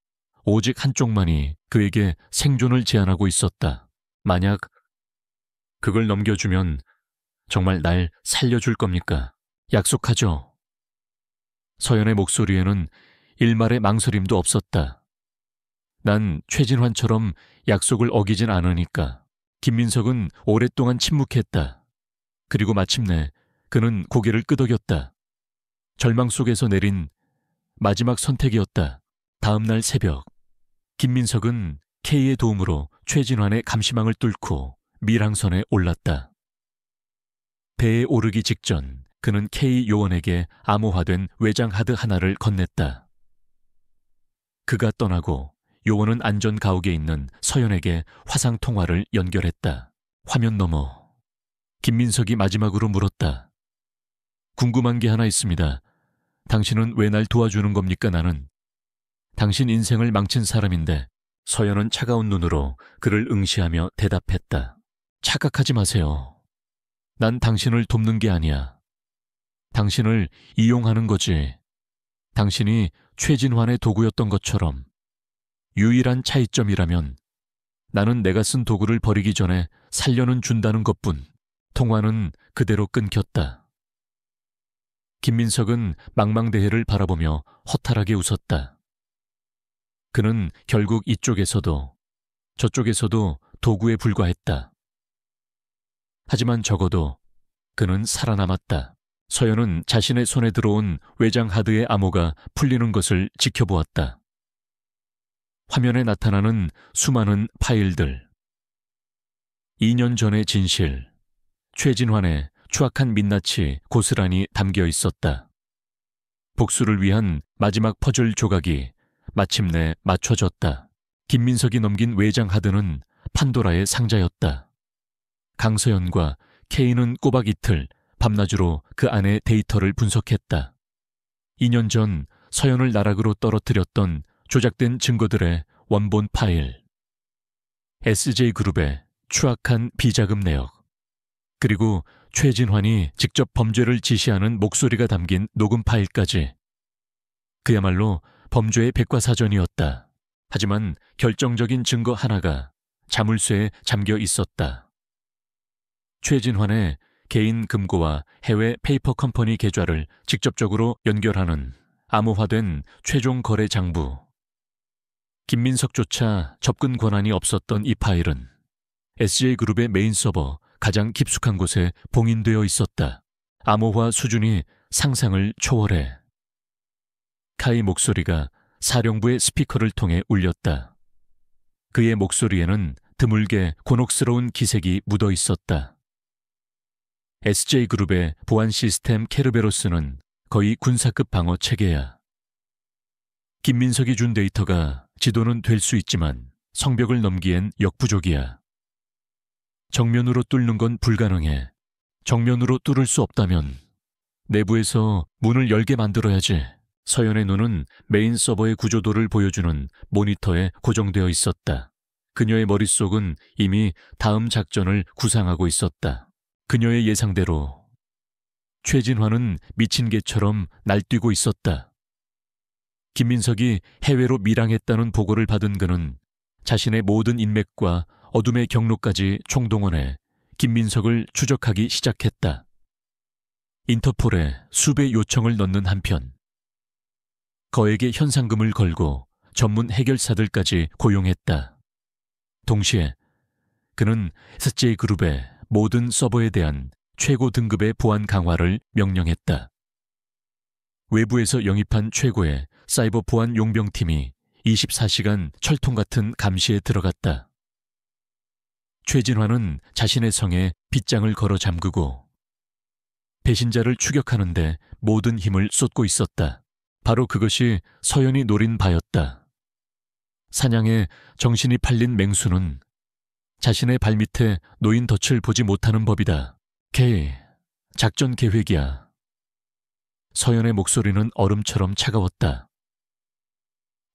오직 한쪽만이 그에게 생존을 제한하고 있었다. 만약 그걸 넘겨주면 정말 날 살려줄 겁니까? 약속하죠. 서연의 목소리에는 일말의 망설임도 없었다. 난 최진환처럼 약속을 어기진 않으니까. 김민석은 오랫동안 침묵했다. 그리고 마침내 그는 고개를 끄덕였다. 절망 속에서 내린 마지막 선택이었다. 다음 날 새벽, 김민석은 K의 도움으로 최진환의 감시망을 뚫고 밀항선에 올랐다. 배에 오르기 직전 그는 K 요원에게 암호화된 외장 하드 하나를 건넸다. 그가 떠나고 요원은 안전 가옥에 있는 서연에게 화상 통화를 연결했다. 화면 너머 김민석이 마지막으로 물었다. 궁금한 게 하나 있습니다. 당신은 왜 날 도와주는 겁니까? 나는 당신 인생을 망친 사람인데. 서연은 차가운 눈으로 그를 응시하며 대답했다. 착각하지 마세요. 난 당신을 돕는 게 아니야. 당신을 이용하는 거지. 당신이 최진환의 도구였던 것처럼. 유일한 차이점이라면 나는 내가 쓴 도구를 버리기 전에 살려는 준다는 것뿐. 통화는 그대로 끊겼다. 김민석은 망망대해를 바라보며 허탈하게 웃었다. 그는 결국 이쪽에서도 저쪽에서도 도구에 불과했다. 하지만 적어도 그는 살아남았다. 서연은 자신의 손에 들어온 외장 하드의 암호가 풀리는 것을 지켜보았다. 화면에 나타나는 수많은 파일들. 2년 전의 진실, 최진환의 추악한 민낯이 고스란히 담겨 있었다. 복수를 위한 마지막 퍼즐 조각이 마침내 맞춰졌다. 김민석이 넘긴 외장 하드는 판도라의 상자였다. 강서연과 K는 꼬박 이틀 밤낮으로 그 안의 데이터를 분석했다. 2년 전 서연을 나락으로 떨어뜨렸던 조작된 증거들의 원본 파일, SJ그룹의 추악한 비자금 내역, 그리고 최진환이 직접 범죄를 지시하는 목소리가 담긴 녹음 파일까지. 그야말로 범죄의 백과사전이었다. 하지만 결정적인 증거 하나가 자물쇠에 잠겨 있었다. 최진환의 개인 금고와 해외 페이퍼 컴퍼니 계좌를 직접적으로 연결하는 암호화된 최종 거래 장부. 김민석조차 접근 권한이 없었던 이 파일은 SJ그룹의 메인 서버 가장 깊숙한 곳에 봉인되어 있었다. 암호화 수준이 상상을 초월해. 카이 목소리가 사령부의 스피커를 통해 울렸다. 그의 목소리에는 드물게 곤혹스러운 기색이 묻어 있었다. SJ그룹의 보안 시스템 케르베로스는 거의 군사급 방어 체계야. 김민석이 준 데이터가 지도는 될 수 있지만 성벽을 넘기엔 역부족이야. 정면으로 뚫는 건 불가능해. 정면으로 뚫을 수 없다면 내부에서 문을 열게 만들어야지. 서연의 눈은 메인 서버의 구조도를 보여주는 모니터에 고정되어 있었다. 그녀의 머릿속은 이미 다음 작전을 구상하고 있었다. 그녀의 예상대로 최진환은 미친 개처럼 날뛰고 있었다. 김민석이 해외로 밀항했다는 보고를 받은 그는 자신의 모든 인맥과 어둠의 경로까지 총동원해 김민석을 추적하기 시작했다. 인터폴에 수배 요청을 넣는 한편 거액의 현상금을 걸고 전문 해결사들까지 고용했다. 동시에 그는 SJ그룹의 모든 서버에 대한 최고 등급의 보안 강화를 명령했다. 외부에서 영입한 최고의 사이버 보안 용병팀이 24시간 철통 같은 감시에 들어갔다. 최진환은 자신의 성에 빗장을 걸어 잠그고 배신자를 추격하는데 모든 힘을 쏟고 있었다. 바로 그것이 서연이 노린 바였다. 사냥에 정신이 팔린 맹수는 자신의 발밑에 놓인 덫을 보지 못하는 법이다. K, 작전 계획이야. 서연의 목소리는 얼음처럼 차가웠다.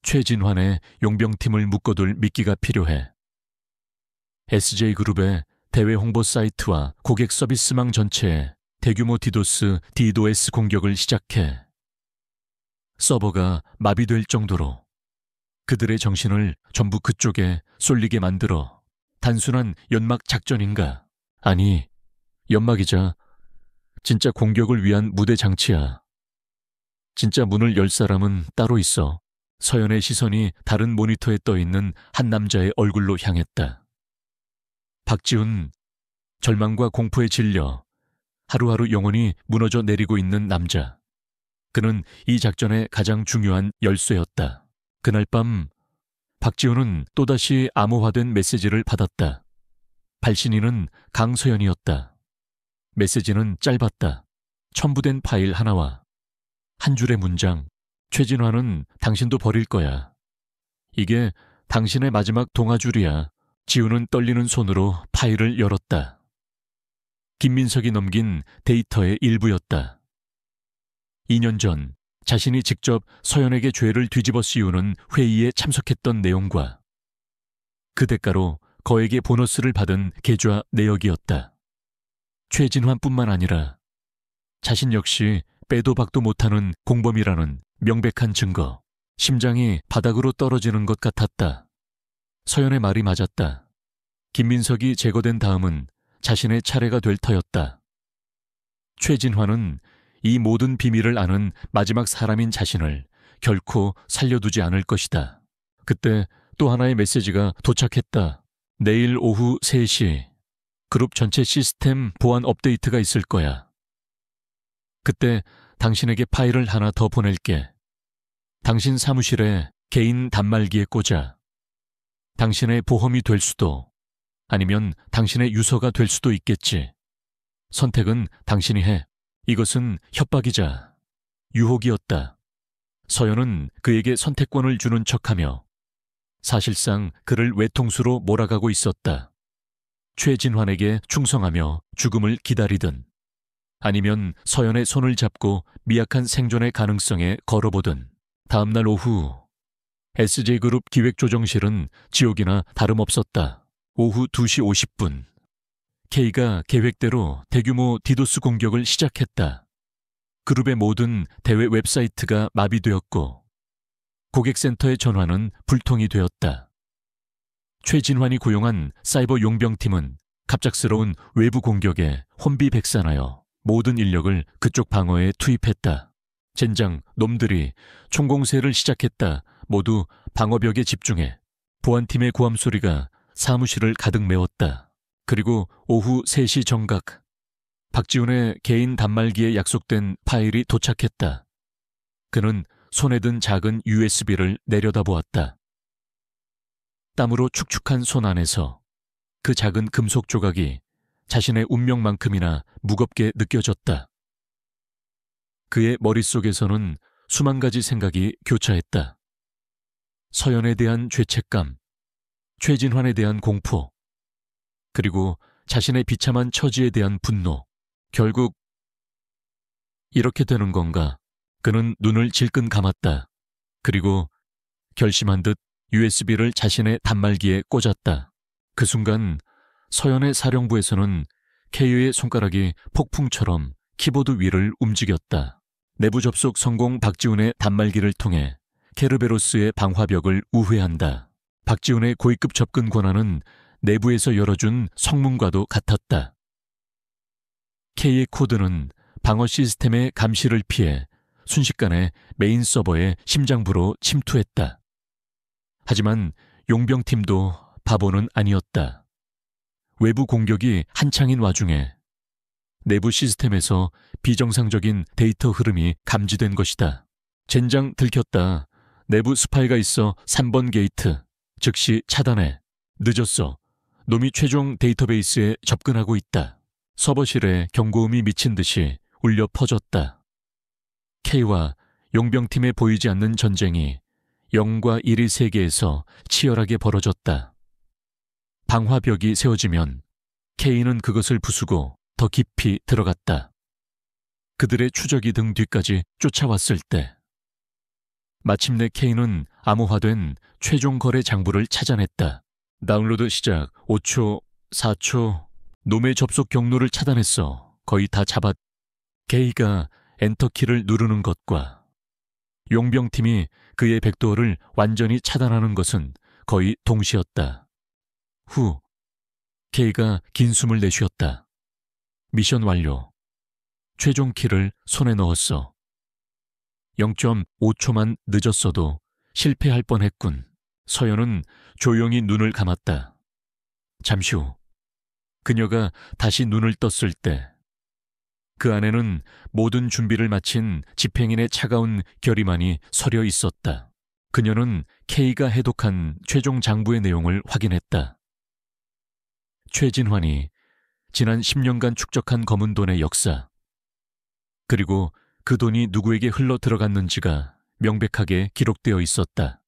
최진환의 용병팀을 묶어둘 미끼가 필요해. SJ그룹의 대외 홍보 사이트와 고객 서비스망 전체에 대규모 디도스, DDoS 공격을 시작해 서버가 마비될 정도로 그들의 정신을 전부 그쪽에 쏠리게 만들어 단순한 연막 작전인가? 아니, 연막이자 진짜 공격을 위한 무대 장치야. 진짜 문을 열 사람은 따로 있어. 서연의 시선이 다른 모니터에 떠있는 한 남자의 얼굴로 향했다. 박지훈, 절망과 공포에 질려 하루하루 영혼이 무너져 내리고 있는 남자. 그는 이 작전의 가장 중요한 열쇠였다. 그날 밤 박지훈은 또다시 암호화된 메시지를 받았다. 발신인은 강서연이었다. 메시지는 짧았다. 첨부된 파일 하나와 한 줄의 문장. 최진환은 당신도 버릴 거야. 이게 당신의 마지막 동아줄이야. 지훈은 떨리는 손으로 파일을 열었다. 김민석이 넘긴 데이터의 일부였다. 2년 전 자신이 직접 서연에게 죄를 뒤집어 씌우는 회의에 참석했던 내용과 그 대가로 거액의 보너스를 받은 계좌 내역이었다. 최진환뿐만 아니라 자신 역시 빼도 박도 못하는 공범이라는 명백한 증거. 심장이 바닥으로 떨어지는 것 같았다. 서연의 말이 맞았다. 김민석이 제거된 다음은 자신의 차례가 될 터였다. 최진환은 이 모든 비밀을 아는 마지막 사람인 자신을 결코 살려두지 않을 것이다. 그때 또 하나의 메시지가 도착했다. 내일 오후 3시 그룹 전체 시스템 보안 업데이트가 있을 거야. 그때 당신에게 파일을 하나 더 보낼게. 당신 사무실에 개인 단말기에 꽂아. 당신의 보험이 될 수도 아니면 당신의 유서가 될 수도 있겠지. 선택은 당신이 해. 이것은 협박이자 유혹이었다. 서연은 그에게 선택권을 주는 척하며 사실상 그를 외통수로 몰아가고 있었다. 최진환에게 충성하며 죽음을 기다리든 아니면 서연의 손을 잡고 미약한 생존의 가능성에 걸어보든. 다음날 오후 SJ그룹 기획조정실은 지옥이나 다름없었다. 오후 2시 50분 K가 계획대로 대규모 디도스 공격을 시작했다. 그룹의 모든 대외 웹사이트가 마비되었고 고객센터의 전화는 불통이 되었다. 최진환이 고용한 사이버 용병팀은 갑작스러운 외부 공격에 혼비백산하여 모든 인력을 그쪽 방어에 투입했다. 젠장, 놈들이 총공세를 시작했다. 모두 방어벽에 집중해. 보안팀의 고함 소리가 사무실을 가득 메웠다. 그리고 오후 3시 정각, 박지훈의 개인 단말기에 약속된 파일이 도착했다. 그는 손에 든 작은 USB를 내려다보았다. 땀으로 축축한 손 안에서 그 작은 금속 조각이 자신의 운명만큼이나 무겁게 느껴졌다. 그의 머릿속에서는 수만 가지 생각이 교차했다. 서연에 대한 죄책감, 최진환에 대한 공포, 그리고 자신의 비참한 처지에 대한 분노. 결국 이렇게 되는 건가? 그는 눈을 질끈 감았다. 그리고 결심한 듯 USB를 자신의 단말기에 꽂았다. 그 순간 서연의 사령부에서는 K의 손가락이 폭풍처럼 키보드 위를 움직였다. 내부 접속 성공. 박지훈의 단말기를 통해 케르베로스의 방화벽을 우회한다. 박지훈의 고위급 접근 권한은 내부에서 열어준 성문과도 같았다. K의 코드는 방어 시스템의 감시를 피해 순식간에 메인 서버의 심장부로 침투했다. 하지만 용병팀도 바보는 아니었다. 외부 공격이 한창인 와중에 내부 시스템에서 비정상적인 데이터 흐름이 감지된 것이다. 젠장 들켰다. 내부 스파이가 있어 3번 게이트. 즉시 차단해. 늦었어. 놈이 최종 데이터베이스에 접근하고 있다. 서버실에 경고음이 미친 듯이 울려 퍼졌다. K와 용병팀에 보이지 않는 전쟁이 0과 1의 세계에서 치열하게 벌어졌다. 방화벽이 세워지면 K는 그것을 부수고 더 깊이 들어갔다. 그들의 추적이 등 뒤까지 쫓아왔을 때 마침내 K는 암호화된 최종 거래 장부를 찾아냈다. 다운로드 시작 5초, 4초, 놈의 접속 경로를 차단했어. 거의 다 잡았. K가 엔터키를 누르는 것과 용병팀이 그의 백도어를 완전히 차단하는 것은 거의 동시였다. 후, K가 긴 숨을 내쉬었다. 미션 완료. 최종 키를 손에 넣었어. 0.5초만 늦었어도 실패할 뻔했군. 서연은 조용히 눈을 감았다. 잠시 후 그녀가 다시 눈을 떴을 때 그 안에는 모든 준비를 마친 집행인의 차가운 결의만이 서려 있었다. 그녀는 K가 해독한 최종 장부의 내용을 확인했다. 최진환이 지난 10년간 축적한 검은 돈의 역사, 그리고 그 돈이 누구에게 흘러 들어갔는지가 명백하게 기록되어 있었다.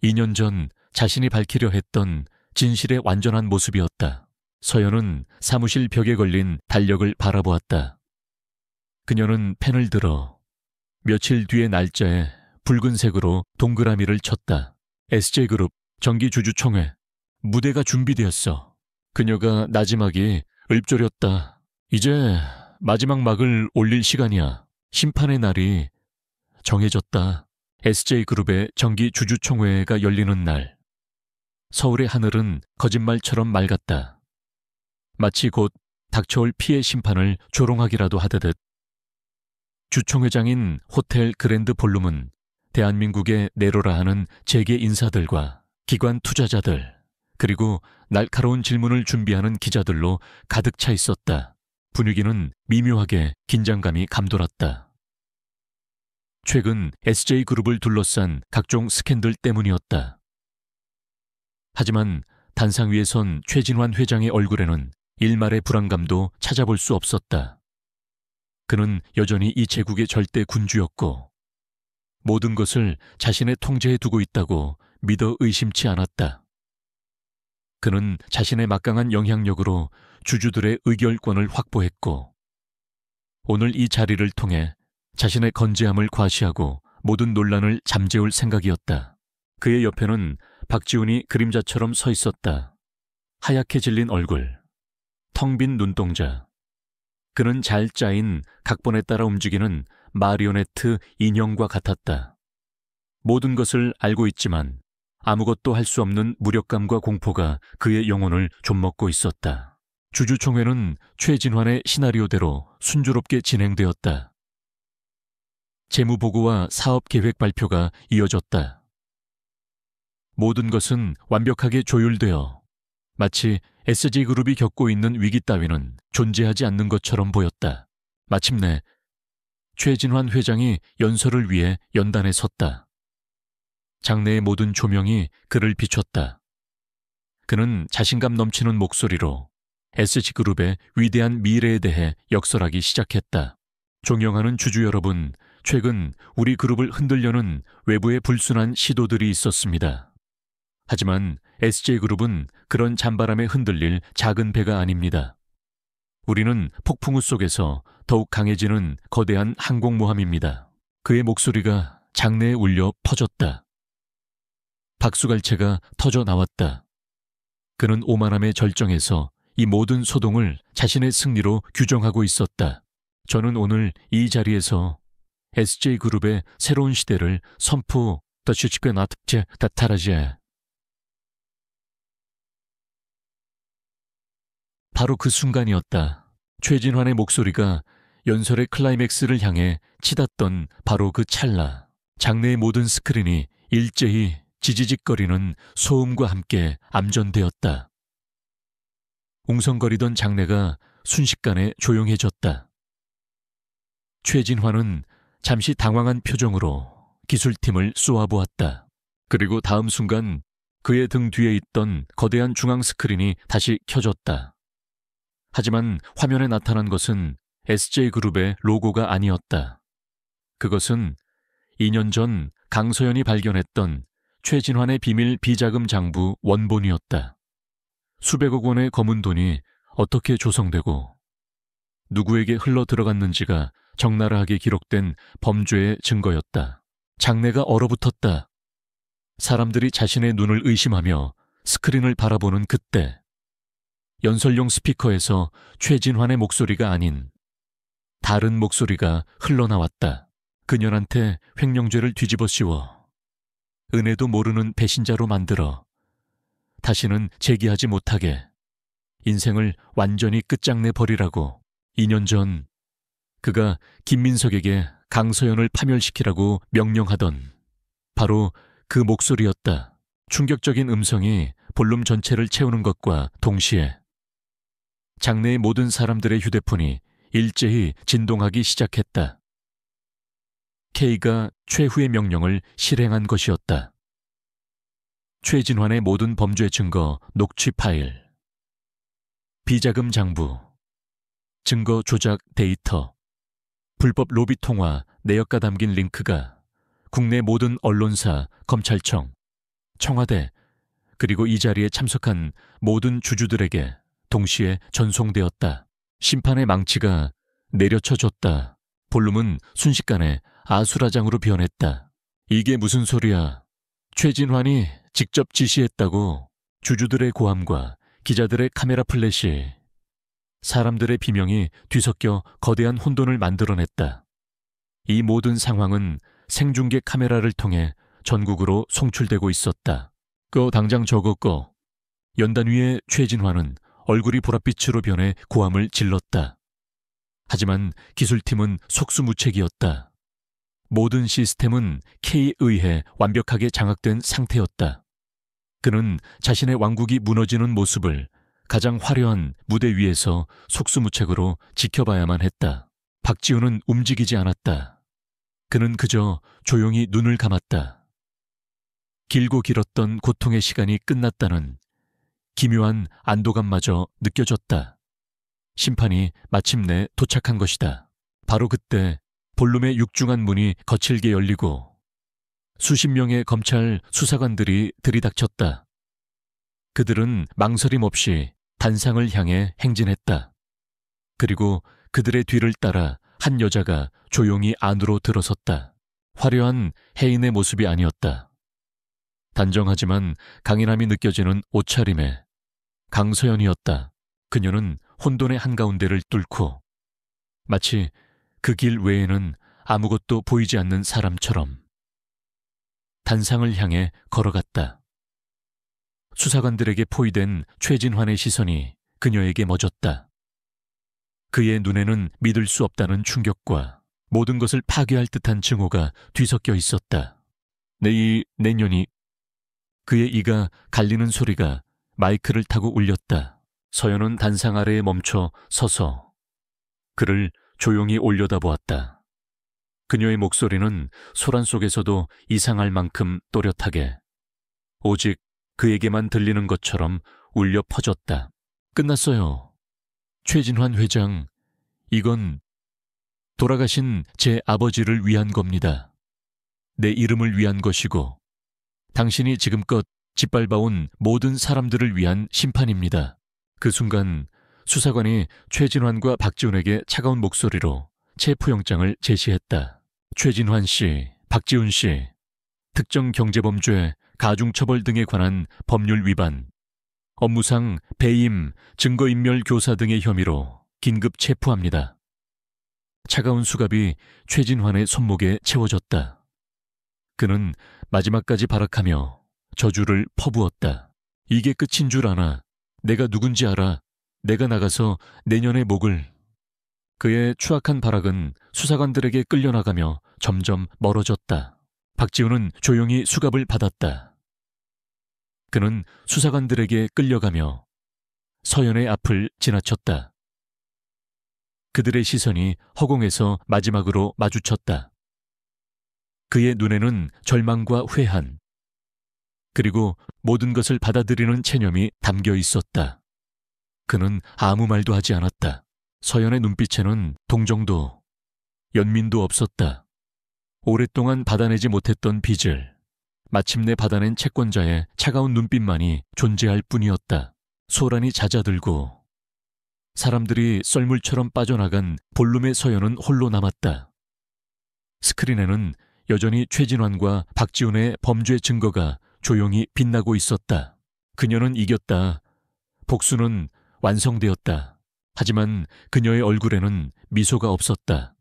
2년 전 자신이 밝히려 했던 진실의 완전한 모습이었다. 서연은 사무실 벽에 걸린 달력을 바라보았다. 그녀는 펜을 들어 며칠 뒤의 날짜에 붉은색으로 동그라미를 쳤다. SJ그룹 정기주주총회. 무대가 준비되었어. 그녀가 나지막이 읊조렸다. 이제 마지막 막을 올릴 시간이야. 심판의 날이 정해졌다. SJ그룹의 정기주주총회가 열리는 날. 서울의 하늘은 거짓말처럼 맑았다. 마치 곧 닥쳐올 피해 심판을 조롱하기라도 하듯. 주총회장인 호텔 그랜드 볼룸은 대한민국의 내로라 하는 재계 인사들과 기관 투자자들, 그리고 날카로운 질문을 준비하는 기자들로 가득 차 있었다. 분위기는 미묘하게 긴장감이 감돌았다. 최근 SJ그룹을 둘러싼 각종 스캔들 때문이었다. 하지만 단상 위에 선 최진환 회장의 얼굴에는 일말의 불안감도 찾아볼 수 없었다. 그는 여전히 이 제국의 절대 군주였고 모든 것을 자신의 통제에 두고 있다고 믿어 의심치 않았다. 그는 자신의 막강한 영향력으로 주주들의 의결권을 확보했고 오늘 이 자리를 통해 자신의 건재함을 과시하고 모든 논란을 잠재울 생각이었다. 그의 옆에는 박지훈이 그림자처럼 서 있었다. 하얗게 질린 얼굴, 텅 빈 눈동자. 그는 잘 짜인 각본에 따라 움직이는 마리오네트 인형과 같았다. 모든 것을 알고 있지만 아무것도 할 수 없는 무력감과 공포가 그의 영혼을 좀먹고 있었다. 주주총회는 최진환의 시나리오대로 순조롭게 진행되었다. 재무보고와 사업계획 발표가 이어졌다. 모든 것은 완벽하게 조율되어 마치 SJ그룹이 겪고 있는 위기 따위는 존재하지 않는 것처럼 보였다. 마침내 최진환 회장이 연설을 위해 연단에 섰다. 장내의 모든 조명이 그를 비췄다. 그는 자신감 넘치는 목소리로 SJ그룹의 위대한 미래에 대해 역설하기 시작했다. 존경하는 주주 여러분, 최근 우리 그룹을 흔들려는 외부의 불순한 시도들이 있었습니다. 하지만 SJ그룹은 그런 잔바람에 흔들릴 작은 배가 아닙니다. 우리는 폭풍우 속에서 더욱 강해지는 거대한 항공모함입니다. 그의 목소리가 장내에 울려 퍼졌다. 박수갈채가 터져 나왔다. 그는 오만함의 절정에서 이 모든 소동을 자신의 승리로 규정하고 있었다. 저는 오늘 이 자리에서 SJ그룹의 새로운 시대를 선포 더슈치크 나특제 다타라제. 바로 그 순간이었다. 최진환의 목소리가 연설의 클라이맥스를 향해 치닫던 바로 그 찰나. 장내의 모든 스크린이 일제히 지지직거리는 소음과 함께 암전되었다. 웅성거리던 장내가 순식간에 조용해졌다. 최진환은 잠시 당황한 표정으로 기술팀을 쏘아보았다. 그리고 다음 순간 그의 등 뒤에 있던 거대한 중앙 스크린이 다시 켜졌다. 하지만 화면에 나타난 것은 SJ그룹의 로고가 아니었다. 그것은 2년 전 강서연이 발견했던 최진환의 비밀 비자금 장부 원본이었다. 수백억 원의 검은 돈이 어떻게 조성되고 누구에게 흘러 들어갔는지가 적나라하게 기록된 범죄의 증거였다. 장내가 얼어붙었다. 사람들이 자신의 눈을 의심하며 스크린을 바라보는 그때 연설용 스피커에서 최진환의 목소리가 아닌 다른 목소리가 흘러나왔다. 그녀한테 횡령죄를 뒤집어 씌워 은혜도 모르는 배신자로 만들어 다시는 재기하지 못하게 인생을 완전히 끝장내 버리라고. 2년 전 그가 김민석에게 강서연을 파멸시키라고 명령하던 바로 그 목소리였다. 충격적인 음성이 볼륨 전체를 채우는 것과 동시에 장내의 모든 사람들의 휴대폰이 일제히 진동하기 시작했다. K가 최후의 명령을 실행한 것이었다. 최진환의 모든 범죄 증거 녹취 파일, 비자금 장부, 증거 조작 데이터, 불법 로비 통화 내역가 담긴 링크가 국내 모든 언론사, 검찰청, 청와대, 그리고 이 자리에 참석한 모든 주주들에게 동시에 전송되었다. 심판의 망치가 내려쳐졌다. 볼륨은 순식간에 아수라장으로 변했다. 이게 무슨 소리야? 최진환이 직접 지시했다고. 주주들의 고함과 기자들의 카메라 플래시, 사람들의 비명이 뒤섞여 거대한 혼돈을 만들어냈다. 이 모든 상황은 생중계 카메라를 통해 전국으로 송출되고 있었다. 당장 저거 꺼. 연단 위에 최진환은 얼굴이 보랏빛으로 변해 고함을 질렀다. 하지만 기술팀은 속수무책이었다. 모든 시스템은 K에 의해 완벽하게 장악된 상태였다. 그는 자신의 왕국이 무너지는 모습을 가장 화려한 무대 위에서 속수무책으로 지켜봐야만 했다. 박지훈은 움직이지 않았다. 그는 그저 조용히 눈을 감았다. 길고 길었던 고통의 시간이 끝났다는 기묘한 안도감마저 느껴졌다. 심판이 마침내 도착한 것이다. 바로 그때 볼륨의 육중한 문이 거칠게 열리고 수십 명의 검찰 수사관들이 들이닥쳤다. 그들은 망설임 없이 단상을 향해 행진했다. 그리고 그들의 뒤를 따라 한 여자가 조용히 안으로 들어섰다. 화려한 해인의 모습이 아니었다. 단정하지만 강인함이 느껴지는 옷차림에 강서연이었다. 그녀는 혼돈의 한가운데를 뚫고 마치 그 길 외에는 아무것도 보이지 않는 사람처럼 단상을 향해 걸어갔다. 수사관들에게 포위된 최진환의 시선이 그녀에게 멎었다. 그의 눈에는 믿을 수 없다는 충격과 모든 것을 파괴할 듯한 증오가 뒤섞여 있었다. 내년이 그의 이가 갈리는 소리가 마이크를 타고 울렸다. 서연은 단상 아래에 멈춰 서서 그를 조용히 올려다보았다. 그녀의 목소리는 소란 속에서도 이상할 만큼 또렷하게 오직 그에게만 들리는 것처럼 울려 퍼졌다. 끝났어요. 최진환 회장, 이건 돌아가신 제 아버지를 위한 겁니다. 내 이름을 위한 것이고 당신이 지금껏 짓밟아온 모든 사람들을 위한 심판입니다. 그 순간 수사관이 최진환과 박지훈에게 차가운 목소리로 체포영장을 제시했다. 최진환 씨, 박지훈 씨, 특정 경제범죄, 가중처벌 등에 관한 법률 위반, 업무상 배임, 증거인멸 교사 등의 혐의로 긴급 체포합니다. 차가운 수갑이 최진환의 손목에 채워졌다. 그는 마지막까지 발악하며 저주를 퍼부었다. 이게 끝인 줄 아나. 내가 누군지 알아. 내가 나가서 내년의 목을. 그의 추악한 발악은 수사관들에게 끌려나가며 점점 멀어졌다. 박지훈은 조용히 수갑을 받았다. 그는 수사관들에게 끌려가며 서연의 앞을 지나쳤다. 그들의 시선이 허공에서 마지막으로 마주쳤다. 그의 눈에는 절망과 회한, 그리고 모든 것을 받아들이는 체념이 담겨 있었다. 그는 아무 말도 하지 않았다. 서연의 눈빛에는 동정도, 연민도 없었다. 오랫동안 받아내지 못했던 빚을 마침내 받아낸 채권자의 차가운 눈빛만이 존재할 뿐이었다. 소란이 잦아들고 사람들이 썰물처럼 빠져나간 볼룸의 서연은 홀로 남았다. 스크린에는 여전히 최진환과 박지훈의 범죄 증거가 조용히 빛나고 있었다. 그녀는 이겼다. 복수는 완성되었다. 하지만 그녀의 얼굴에는 미소가 없었다.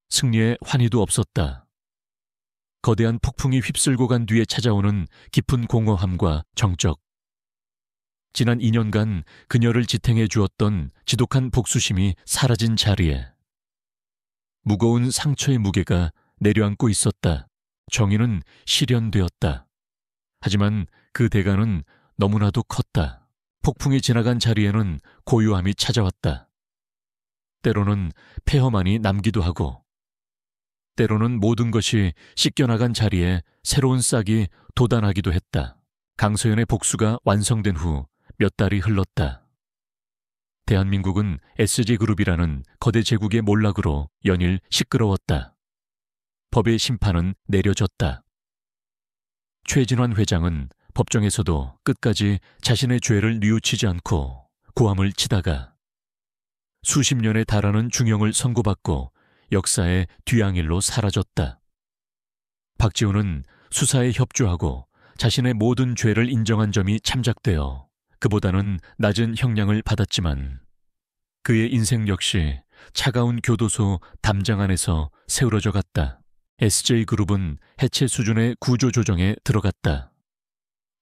승리의 환희도 없었다. 거대한 폭풍이 휩쓸고 간 뒤에 찾아오는 깊은 공허함과 정적. 지난 2년간 그녀를 지탱해 주었던 지독한 복수심이 사라진 자리에 무거운 상처의 무게가 내려앉고 있었다. 정의는 실현되었다. 하지만 그 대가는 너무나도 컸다. 폭풍이 지나간 자리에는 고요함이 찾아왔다. 때로는 폐허만이 남기도 하고, 때로는 모든 것이 씻겨나간 자리에 새로운 싹이 돋아나기도 했다. 강서연의 복수가 완성된 후 몇 달이 흘렀다. 대한민국은 SG그룹이라는 거대 제국의 몰락으로 연일 시끄러웠다. 법의 심판은 내려졌다. 최진환 회장은 법정에서도 끝까지 자신의 죄를 뉘우치지 않고 고함을 치다가 수십 년에 달하는 중형을 선고받고 역사의 뒤앙일로 사라졌다. 박지훈은 수사에 협조하고 자신의 모든 죄를 인정한 점이 참작되어 그보다는 낮은 형량을 받았지만 그의 인생 역시 차가운 교도소 담장 안에서 세우러져 갔다. SJ그룹은 해체 수준의 구조조정에 들어갔다.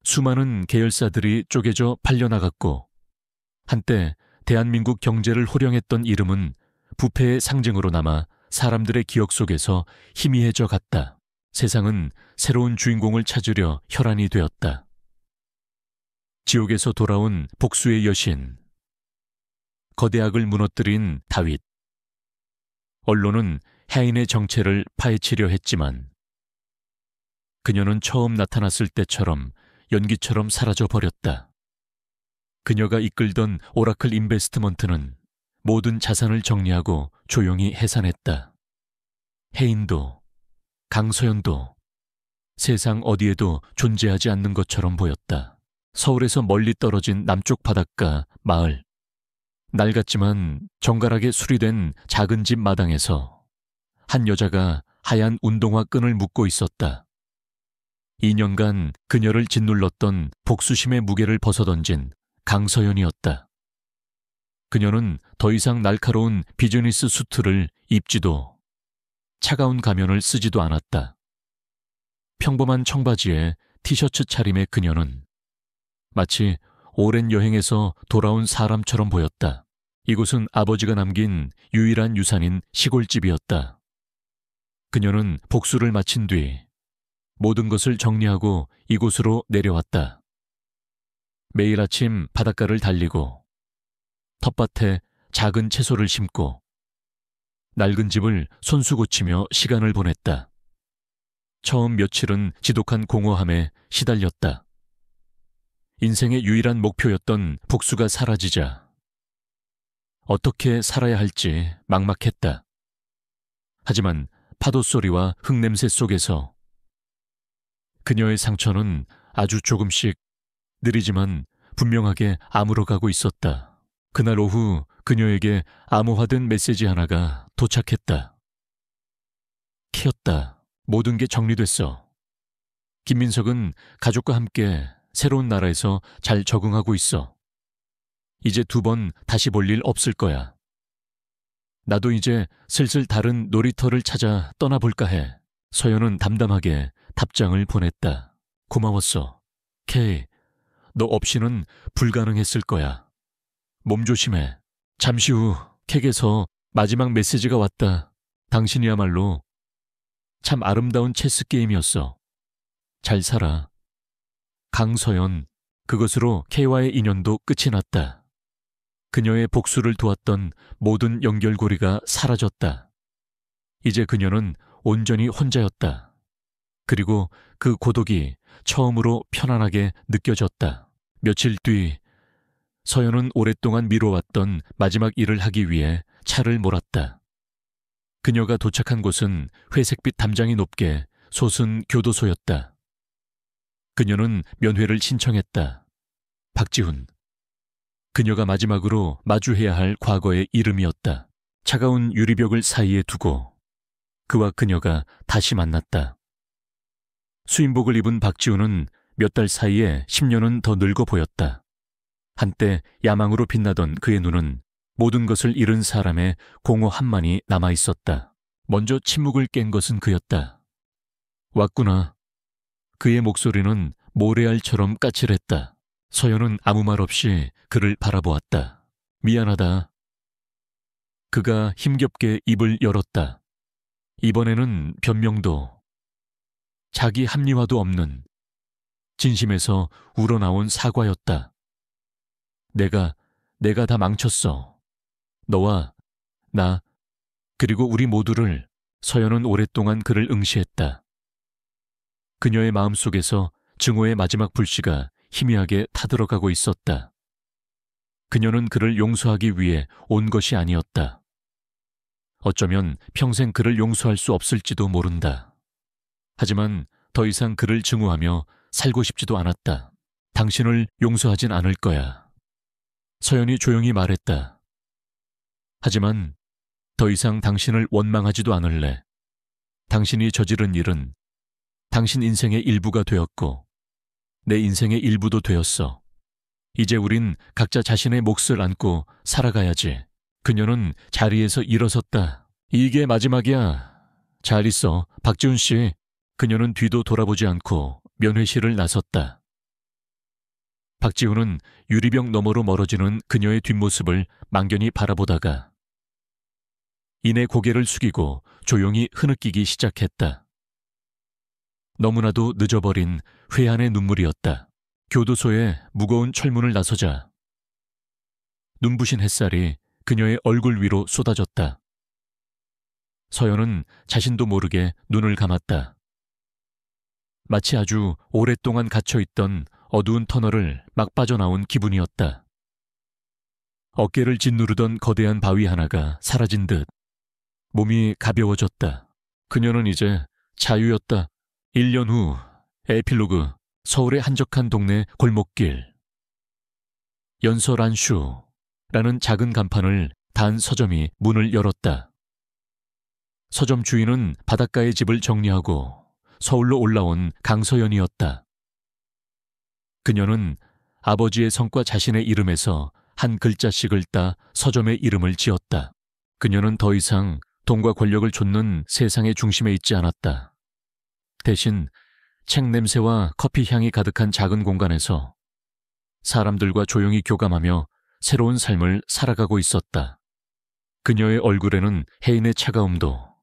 수많은 계열사들이 쪼개져 팔려나갔고 한때 대한민국 경제를 호령했던 이름은 부패의 상징으로 남아 사람들의 기억 속에서 희미해져 갔다. 세상은 새로운 주인공을 찾으려 혈안이 되었다. 지옥에서 돌아온 복수의 여신, 거대악을 무너뜨린 다윗. 언론은 해인의 정체를 파헤치려 했지만 그녀는 처음 나타났을 때처럼 연기처럼 사라져 버렸다. 그녀가 이끌던 오라클 인베스트먼트는 모든 자산을 정리하고 조용히 해산했다. 해인도 강서연도 세상 어디에도 존재하지 않는 것처럼 보였다. 서울에서 멀리 떨어진 남쪽 바닷가 마을. 낡았지만 정갈하게 수리된 작은 집 마당에서 한 여자가 하얀 운동화 끈을 묶고 있었다. 2년간 그녀를 짓눌렀던 복수심의 무게를 벗어던진 강서연이었다. 그녀는 더 이상 날카로운 비즈니스 수트를 입지도 차가운 가면을 쓰지도 않았다. 평범한 청바지에 티셔츠 차림의 그녀는 마치 오랜 여행에서 돌아온 사람처럼 보였다. 이곳은 아버지가 남긴 유일한 유산인 시골집이었다. 그녀는 복수를 마친 뒤 모든 것을 정리하고 이곳으로 내려왔다. 매일 아침 바닷가를 달리고 텃밭에 작은 채소를 심고 낡은 집을 손수 고치며 시간을 보냈다. 처음 며칠은 지독한 공허함에 시달렸다. 인생의 유일한 목표였던 복수가 사라지자 어떻게 살아야 할지 막막했다. 하지만 파도 소리와 흙냄새 속에서 그녀의 상처는 아주 조금씩 느리지만 분명하게 아물어가고 있었다. 그날 오후 그녀에게 암호화된 메시지 하나가 도착했다. 키웠다. 모든 게 정리됐어. 김민석은 가족과 함께 새로운 나라에서 잘 적응하고 있어. 이제 2번 다시 볼 일 없을 거야. 나도 이제 슬슬 다른 놀이터를 찾아 떠나볼까 해. 서연은 담담하게 답장을 보냈다. 고마웠어. K, 너 없이는 불가능했을 거야. 몸 조심해. 잠시 후 캑에서 마지막 메시지가 왔다. 당신이야말로 참 아름다운 체스 게임이었어. 잘 살아. 강서연. 그것으로 K와의 인연도 끝이 났다. 그녀의 복수를 도왔던 모든 연결고리가 사라졌다. 이제 그녀는 온전히 혼자였다. 그리고 그 고독이 처음으로 편안하게 느껴졌다. 며칠 뒤 서연은 오랫동안 미뤄왔던 마지막 일을 하기 위해 차를 몰았다. 그녀가 도착한 곳은 회색빛 담장이 높게 솟은 교도소였다. 그녀는 면회를 신청했다. 박지훈. 그녀가 마지막으로 마주해야 할 과거의 이름이었다. 차가운 유리벽을 사이에 두고 그와 그녀가 다시 만났다. 수임복을 입은 박지훈은 몇 달 사이에 10년은 더 늙어 보였다. 한때 야망으로 빛나던 그의 눈은 모든 것을 잃은 사람의 공허 한만이 남아있었다. 먼저 침묵을 깬 것은 그였다. 왔구나. 그의 목소리는 모래알처럼 까칠했다. 서연은 아무 말 없이 그를 바라보았다. 미안하다. 그가 힘겹게 입을 열었다. 이번에는 변명도 자기 합리화도 없는 진심에서 우러나온 사과였다. 내가 다 망쳤어. 너와 나 그리고 우리 모두를. 서연은 오랫동안 그를 응시했다. 그녀의 마음속에서 증오의 마지막 불씨가 희미하게 타들어가고 있었다. 그녀는 그를 용서하기 위해 온 것이 아니었다. 어쩌면 평생 그를 용서할 수 없을지도 모른다. 하지만 더 이상 그를 증오하며 살고 싶지도 않았다. 당신을 용서하진 않을 거야. 서연이 조용히 말했다. 하지만 더 이상 당신을 원망하지도 않을래. 당신이 저지른 일은 당신 인생의 일부가 되었고 내 인생의 일부도 되었어. 이제 우린 각자 자신의 몫을 안고 살아가야지. 그녀는 자리에서 일어섰다. 이게 마지막이야. 잘 있어, 박지훈 씨. 그녀는 뒤도 돌아보지 않고 면회실을 나섰다. 박지훈은 유리병 너머로 멀어지는 그녀의 뒷모습을 망견히 바라보다가 이내 고개를 숙이고 조용히 흐느끼기 시작했다. 너무나도 늦어버린 회한의 눈물이었다. 교도소에 무거운 철문을 나서자 눈부신 햇살이 그녀의 얼굴 위로 쏟아졌다. 서연은 자신도 모르게 눈을 감았다. 마치 아주 오랫동안 갇혀있던 어두운 터널을 막 빠져나온 기분이었다. 어깨를 짓누르던 거대한 바위 하나가 사라진 듯 몸이 가벼워졌다. 그녀는 이제 자유였다. 1년 후 에필로그. 서울의 한적한 동네 골목길. 연서란슈라는 작은 간판을 단 서점이 문을 열었다. 서점 주인은 바닷가의 집을 정리하고 서울로 올라온 강서연이었다. 그녀는 아버지의 성과 자신의 이름에서 한 글자씩을 따 서점의 이름을 지었다. 그녀는 더 이상 돈과 권력을 좇는 세상의 중심에 있지 않았다. 대신 책 냄새와 커피 향이 가득한 작은 공간에서 사람들과 조용히 교감하며 새로운 삶을 살아가고 있었다. 그녀의 얼굴에는 해인의 차가움도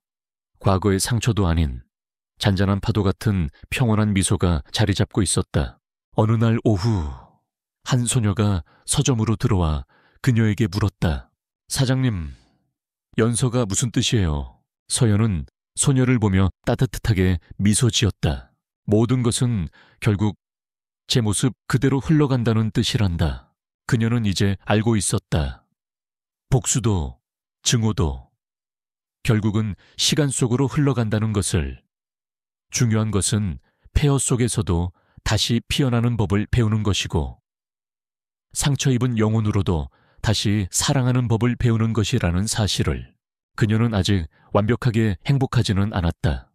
과거의 상처도 아닌 잔잔한 파도 같은 평온한 미소가 자리 잡고 있었다. 어느 날 오후 한 소녀가 서점으로 들어와 그녀에게 물었다. 사장님, 연서가 무슨 뜻이에요? 서연은 소녀를 보며 따뜻하게 미소 지었다. 모든 것은 결국 제 모습 그대로 흘러간다는 뜻이란다. 그녀는 이제 알고 있었다. 복수도 증오도 결국은 시간 속으로 흘러간다는 것을. 중요한 것은 폐허 속에서도 다시 피어나는 법을 배우는 것이고 상처 입은 영혼으로도 다시 사랑하는 법을 배우는 것이라는 사실을. 그녀는 아직 완벽하게 행복하지는 않았다.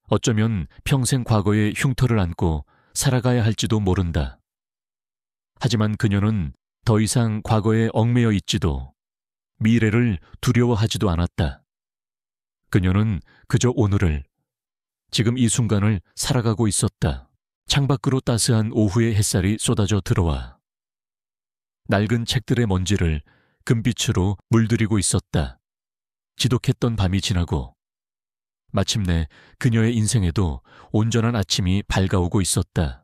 어쩌면 평생 과거의 흉터를 안고 살아가야 할지도 모른다. 하지만 그녀는 더 이상 과거에 얽매여 있지도 미래를 두려워하지도 않았다. 그녀는 그저 오늘을, 지금 이 순간을 살아가고 있었다. 창밖으로 따스한 오후의 햇살이 쏟아져 들어와 낡은 책들의 먼지를 금빛으로 물들이고 있었다. 지독했던 밤이 지나고 마침내 그녀의 인생에도 온전한 아침이 밝아오고 있었다.